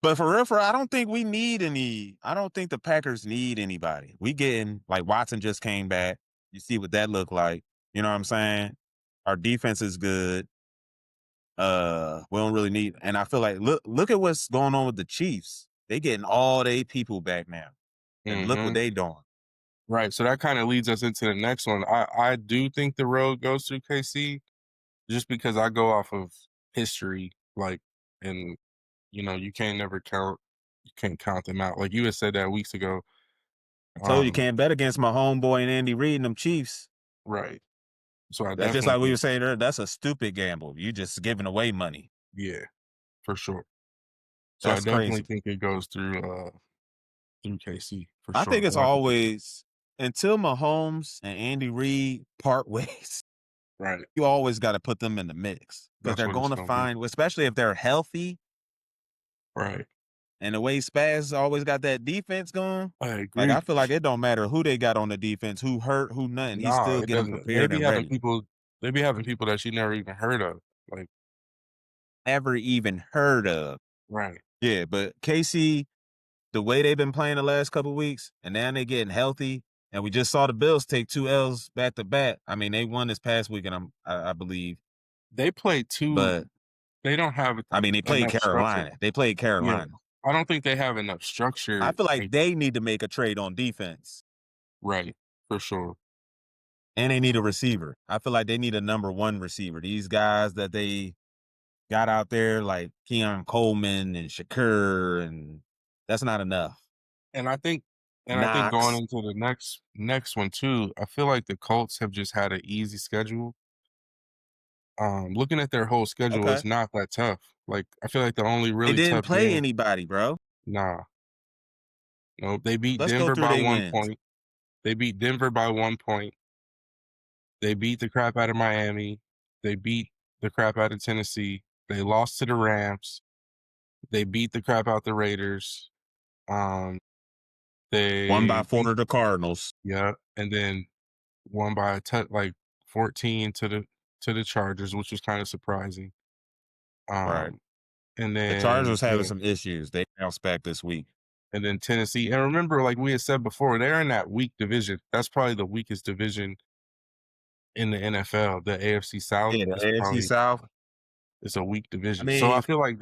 But for real, I don't think we need any. I don't think the Packers need anybody. We getting like Watson just came back. You see what that looked like. You know what I'm saying? Our defense is good. We don't really need, and I feel like look at what's going on with the Chiefs. They getting all their people back now, and look what Mhm. they doing. Right. So that kind of leads us into the next one. I do think the road goes through KC just because I go off of history, like, and you can't count them out. Like you had said that weeks ago. I told you Um, can't bet against my homeboy and Andy Reid and them Chiefs. right. So I That's just definitely like we think, were saying there. That's a stupid gamble. You just giving away money. yeah, for sure. So I That's definitely crazy. think it goes through KC for I think sure. it's But I think always until Mahomes and Andy Reid part ways. right. You always got to put them in the mix because That's they're what going it's to gonna be. find, especially if they're healthy. Right. And the way Spaz always got that defense going, I like I agree. feel like it don't matter who they got on the defense, who hurt, who nothing. He Nah, still it get them doesn't. They prepared be and having ready. people. They be having people that you never even heard of. Like Never even heard of. right. Yeah, but KC, the way they've been playing the last couple of weeks, and now they getting healthy, and we just saw the Bills take 2 L's back to back. I mean, they won this past weekend, I believe, They play two. but They don't have I mean, they played enough structure. Carolina. They played Yeah, Carolina. I don't think they have enough I structure. feel like Like they need to make a trade on defense. right, for sure. And they need a receiver. I feel like they need a number 1 receiver. These guys that they got out there like Keon Coleman and Shakur, and that's not enough. And I think going Knox. into the next one too, I feel like the Colts have just had an easy schedule. Looking at their whole schedule, Okay. it's not that tough. Like I feel like the only They really didn't tough play game, anybody, bro. nah, no, they beat Let's go Denver through by their one wins. point. They beat Denver by 1 point. They beat the crap out of Miami. They beat the crap out of Tennessee. They lost to the Rams. They beat the crap out the Raiders. Um, 1 by they 4 beat to the Cardinals. yeah, and then won by like 14 to the Chargers, which was kind of surprising. Right. And The Chargers having yeah, some issues. They bounced back this week. and then Tennessee. And remember, like we had said before, they're in that weak division. That's probably the weakest division in the NFL. The AFC South Yeah, the is AFC probably South. it's a weak I division. So mean, I feel like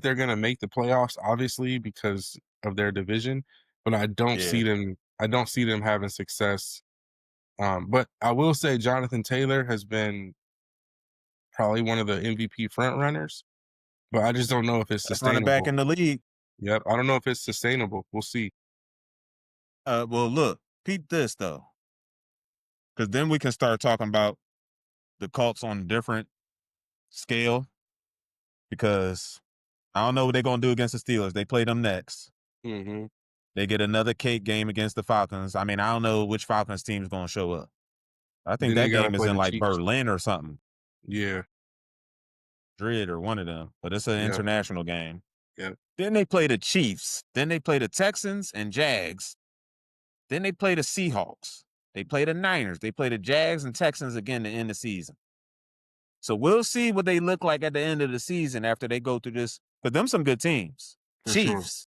they're gonna make the playoffs, obviously, because of their division, but yeah. I don't see them having success. But I will say Jonathan Taylor has been probably one of the MVP front runners, but I just don't know if it's Best running back sustainable. in the league. Yep. I don't know if it's sustainable. We'll see. Well, look, peep this though, because then we can start talking about the Colts on a different scale. Because I don't know what they're gonna do against the Steelers. They play them next. Mm-hmm. They get another cake game against the Falcons. I mean, I don't know which Falcons team is gonna show up. I think Then they that gotta game is play in the like Chiefs. Berlin or something, Yeah. Madrid or one of them. But it's an Yeah. international game. Yeah. Then they play the Chiefs. Then they play the Texans and Jags. Then they play the Seahawks. They play the Niners. They play the Jags and Texans again to end the season. So we'll see what they look like at the end of the season after they go through this. But them some good teams. For sure. Chiefs.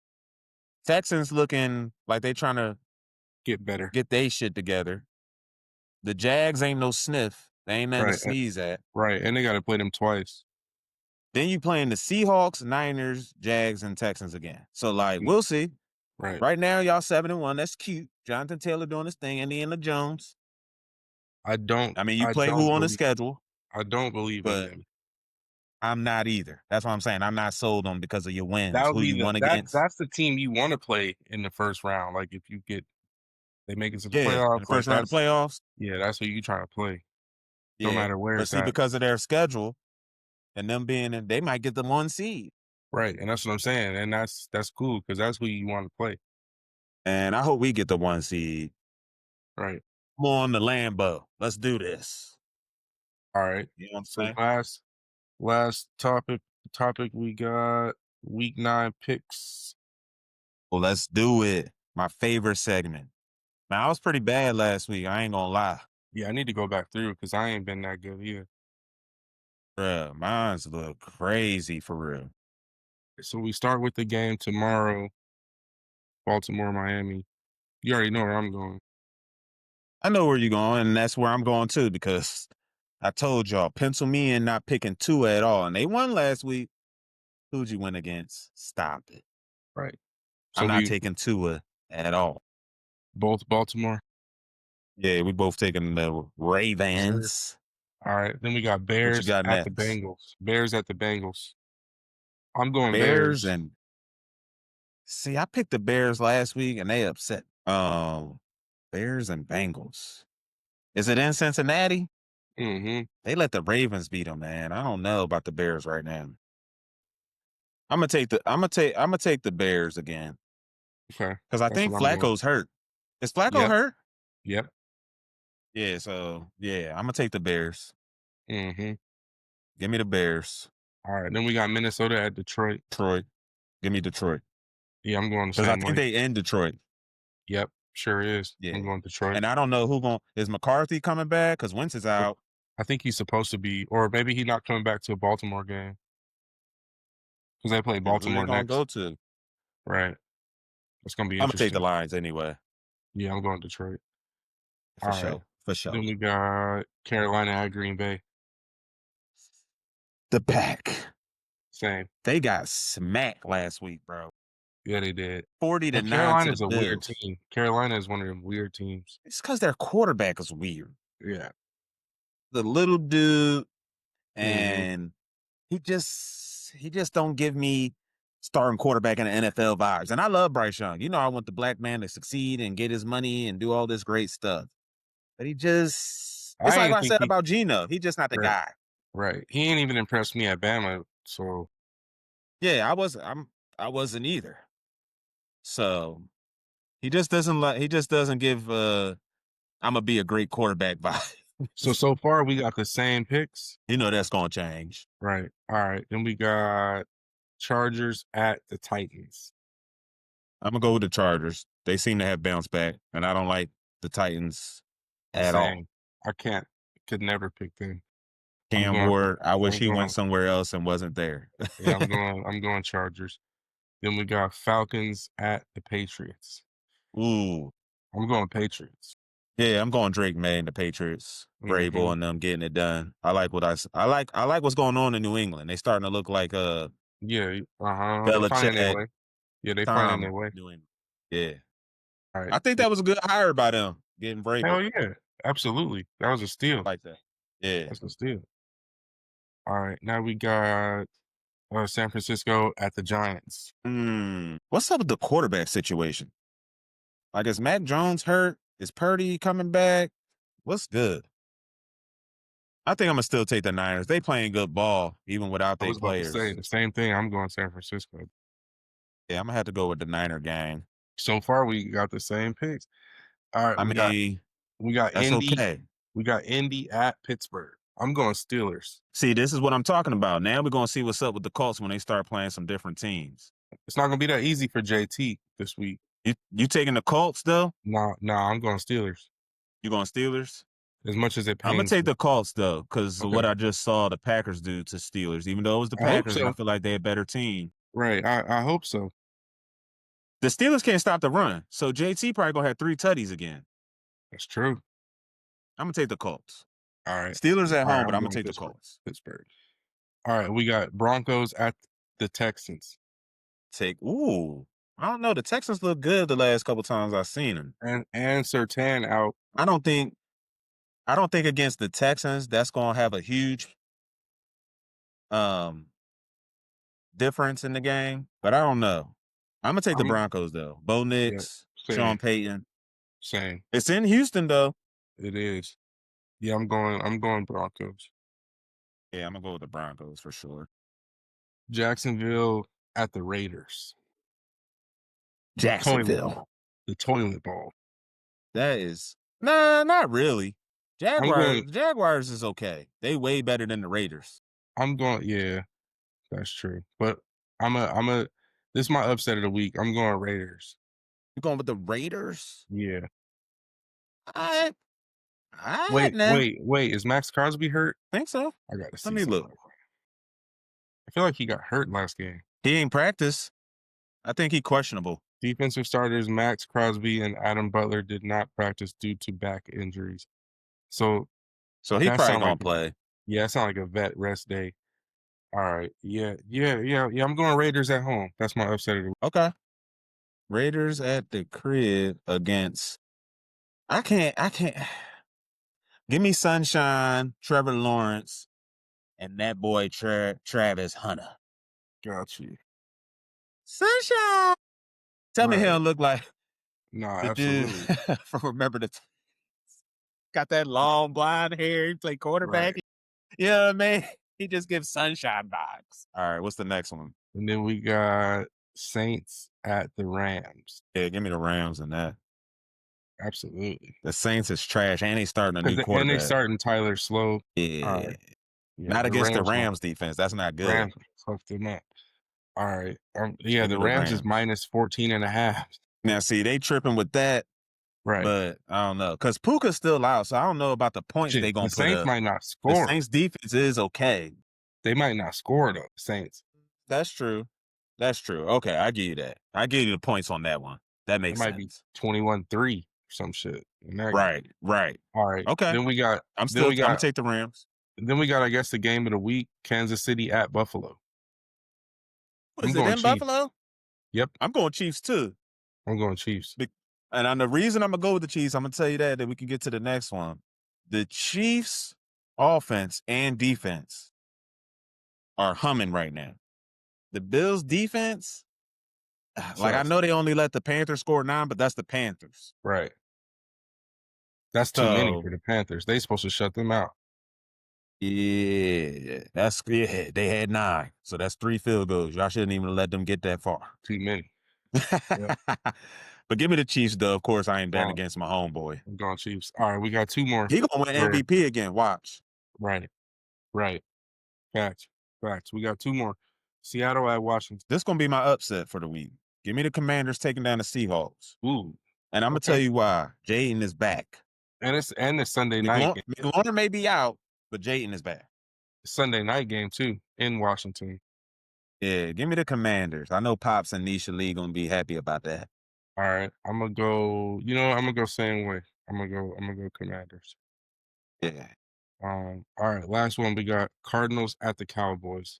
Texans looking like they trying to Get better. get their shit together. The Jags ain't no sniff. They ain't nothing to Right. sneeze at. Right. And they gotta play them twice. Then you playing the Seahawks, Niners, Jags, and Texans again. So like we'll see. Right. Right now, y'all 7-1. That's cute. Jonathan Taylor doing his thing. Indiana Jones. I mean, you play who on the schedule, I don't believe in but them. I'm not either. That's what I'm saying. I'm not sold on because of your wins. That would Who be you won that's against. the team you want to play in the first round. Like if you get they make it to the Yeah, playoffs, in the first round of the playoffs. yeah, that's who you trying to play. No Yeah, matter where but it's see, at. because of their schedule and them being in, they might get the 1 seed. Right. And that's what I'm saying. And that's cool because that's who you want to play. And I hope we get the 1 seed. Right. Come on the Lambo. Let's do this. All right. You know what I'm So saying? last topic we got week 9 picks. Well, let's do it. My favorite segment. Man, I was pretty bad last week. I ain't gonna lie. Yeah, I need to go back through because I ain't been that good either. Bruh, mine's look crazy for real. So we start with the game tomorrow, Baltimore, Miami. You already know where I'm going. I know where you're going, and that's where I'm going too, because I told y'all, pencil me in not picking Tua at all. And they won last week. Who'd you win against? Stop it. Right. So I'm not we taking Tua at all. both Baltimore. Yeah, we both taking the Ravens. All right. Then we got What you Bears got at the next? Bengals. Bears at the Bengals. I'm going Bears Bears. and see, I picked the Bears last week and they upset. Bears and Bengals. Is it in Cincinnati? Mm-hmm. They let the Ravens beat them, man. I don't know about the Bears right now. I'm gonna take the Bears again. Okay. Because I That's think what I'm going. Flacco's hurt. Is Flacco Yep. hurt? Yep. Yeah, so yeah, I'm gonna take the Bears. Mm-hmm. Give me the Bears. All right. Then we got Minnesota at Detroit. Detroit. Give me Detroit. Yeah, I'm going the Because I same think way. they in Detroit. Yep. Sure is. Yeah. I'm going Detroit. And I don't know is McCarthy coming back? Because Wentz is out. I think he's supposed to be, or maybe he's not coming back to a Baltimore game. Because they play And who Baltimore they gonna next. go to? Right. It's gonna be I'm gonna interesting. take the Lions anyway. Yeah, I'm going Detroit. For All sure. right. For sure. Then we got Carolina at Green Bay. The Pack. Same. They got smacked last week, bro. Yeah, they did. 40-9 to Carolina's the a weird Bills. team. Carolina is one of them weird teams. It's because their quarterback is weird. Yeah. The little dude, Mm-hmm. and he just don't give me starting quarterback in the NFL vibes. And I love Bryce Young. You know, I want the black man to succeed and get his money and do all this great stuff. But it's like I said about Geno. He just not the guy. Right. He ain't even impressed me at Bama. So yeah, I wasn't either. So he just doesn't give I'm gonna be a great quarterback vibe. So far we got the same picks. You know that's gonna change. Right. All right. Then we got Chargers at the Titans. I'm gonna go with the Chargers. They seem to have bounced back, and I don't like the Titans at all. I could never pick them. Cam Ward, I wish he went somewhere else and wasn't there. Yeah, I'm going Chargers. Then we got Falcons at the Patriots. Ooh. I'm going Patriots. Yeah, I'm going Drake, man, the Patriots. Vrabel and them getting it done. I like what's going on in New England. They starting to look like Yeah, Belichick. Yeah, they finding their way. New England. Yeah. All right. I think that was a good hire by them, getting Vrabel. Hell yeah. Absolutely. That was a steal. I like that. Yeah. That's a steal. All right. Now we got San Francisco at the Giants. What's up with the quarterback situation? Like, is Mac Jones hurt? Is Purdy coming back? What's good? I think I'm gonna still take the Niners. They playing good ball even without I their was about to players. say the same thing. I'm going San Francisco. Yeah, I'm gonna have to go with the Niner gang. So far, we got the same picks. All right, I mean, we got that's Indy. okay. We got Indy at Pittsburgh. I'm going Steelers. See, this is what I'm talking about. Now we're gonna see what's up with the Colts when they start playing some different teams. It's not gonna be that easy for JT this week. You taking the Colts though? No, I'm going Steelers. You going Steelers? As much as it pains I'm gonna take me. the Colts though, because Okay. what I just saw the Packers do to Steelers. Even though it was the I hope Packers, and I so. feel like they're a better team. Right. I hope so. The Steelers can't stop the run, so JT probably gonna have 3 tutties again. That's true. I'm gonna take the Colts. All right. Steelers at All right, home, but I'm gonna going take the Pittsburgh. Colts. Pittsburgh. All right, we got Broncos at the Texans. Ooh, I don't know. The Texans look good the last couple times I've seen them. And Surtain out. I don't think against the Texans that's gonna have a huge difference in the game, but I don't know. I'm gonna take the Broncos though. Bo Nix, Sean Payton. Same. It's in Houston though. It is. Yeah, I'm going Broncos. Yeah, I'm gonna go with the Broncos for sure. Jacksonville at the Raiders. Jacksonville. The toilet bowl. That is not really. going- Jaguars is okay. They way better than the Raiders. Yeah, that's true. But this is my upset of the week. I'm going Raiders. You going with the Raiders? Yeah. All Wait, now. Is Max Crosby hurt? I think so. I gotta see. Let me look. I feel like he got hurt last game. He ain't practice. I think he questionable. Defensive starters Max Crosby and Adam Butler did not practice due to back injuries. So he probably gonna play. Yeah, it's not like a vet rest day. All right. Yeah. I'm going Raiders at home. That's my upset of the week. Okay. Raiders at the crib against. I can't. Give me Sunshine, Trevor Lawrence, and that boy Travis Hunter. Got you. Sunshine. Tell me he don't look like no, the absolutely. dude from Remember the got that long blonde hair. He play quarterback. Right. You know what I mean? He just gives Sunshine vibes. All right, what's the next one? And then we got Saints at the Rams. Yeah, give me the Rams in that. Absolutely. The Saints is trash, and they starting a new quarterback. And they starting Tyler Slow. Yeah. Right. Yeah, not against the Rams defense. That's not good. Rams fucked them up. All right. The Rams is minus 14.5. Now, see, they tripping with that. Right. But I don't know. Because Puka's still out, so I don't know about the points they going to put up. The Saints might not score. The Saints defense is okay. They might not score, though, Saints. That's true. Okay, I give you that. I give you the points on that one. That makes sense. It might be 21-3 or some shit. Right. All right. Okay. Then we got... I'm going to take the Rams. Then we got, I guess, the game of the week, Kansas City at Buffalo. Is it in Buffalo? Yep. I'm going Chiefs, too. I'm going Chiefs. And the reason I'm going to go with the Chiefs, I'm going to tell you that we can get to the next one. The Chiefs' offense and defense are humming right now. The Bills' defense, I know they only let the Panthers score 9, but that's the Panthers. Right. That's too many for the Panthers. They supposed to shut them out. Yeah, they had 9. So that's 3 field goals. Y'all shouldn't even let them get that far. Too many. Yep. But give me the Chiefs, though. Of course, I ain't betting against my homeboy. I'm going Chiefs. All right, we got 2 more. He gonna win MVP again. Watch. Right. Facts. We got 2 more. Seattle at Washington. This gonna be my upset for the week. Give me the Commanders taking down the Seahawks. Ooh. And I'm gonna tell you why. Jayden is back. And it's Sunday night game. McLaurin may be out, but Jayden is back. Sunday night game too in Washington. Yeah, give me the Commanders. I know Pops and Nisha Lee gonna be happy about that. All right, I'm gonna go. I'm gonna go same way. I'm gonna go Commanders. Yeah. All right, last one we got Cardinals at the Cowboys.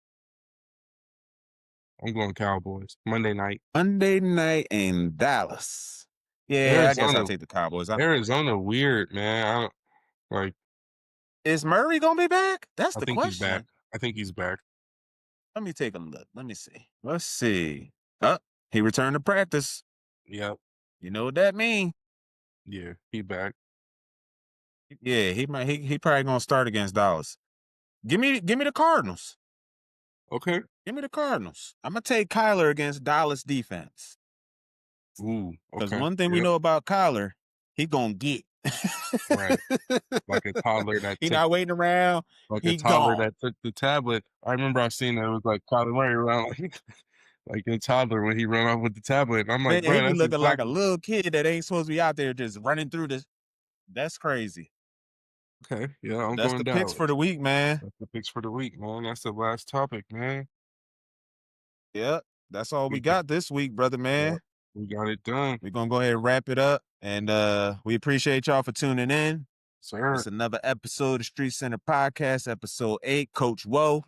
I'm going Cowboys. Monday night in Dallas. Yeah, I guess I'll take the Cowboys. Arizona weird, man. Is Murray gonna be back? That's the question. He's back. I think he's back. Let me take a look. Let me see. Let's see. He returned to practice. Yep. You know what that mean? Yeah, he back. Yeah, he probably gonna start against Dallas. Give me the Cardinals. Okay. Give me the Cardinals. I'm gonna take Kyler against Dallas defense. Ooh, Because okay. one thing we Yep. know about Kyler, he gonna get. Right. Like a toddler that He took not waiting around. like a He toddler gone. that took the tablet. I remember I seen that it was like Kyler Murray around like a toddler when he ran off with the tablet. And I'm Man, like, he bro, be that's looking like a exactly little kid that ain't supposed to be out there just running through this. That's crazy. okay. Yeah, I'm That's going the picks for Dallas. the week, man. That's the picks for the week, man. That's the last topic, man. Yep. That's all we We got, got this week, brother, yep, man. we got it done, We're gonna go ahead and wrap it up. And we appreciate y'all for tuning in. sir. It's another episode of Street Center Podcast, episode 8. Coach Whoa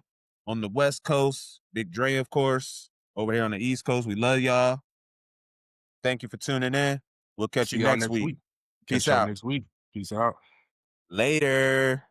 on the West Coast. Big Dre, of course, over here on the East Coast. We love y'all. Thank you for tuning in. We'll catch See you y'all next next week. week. Peace Catch y'all out. next week. Peace out. Later.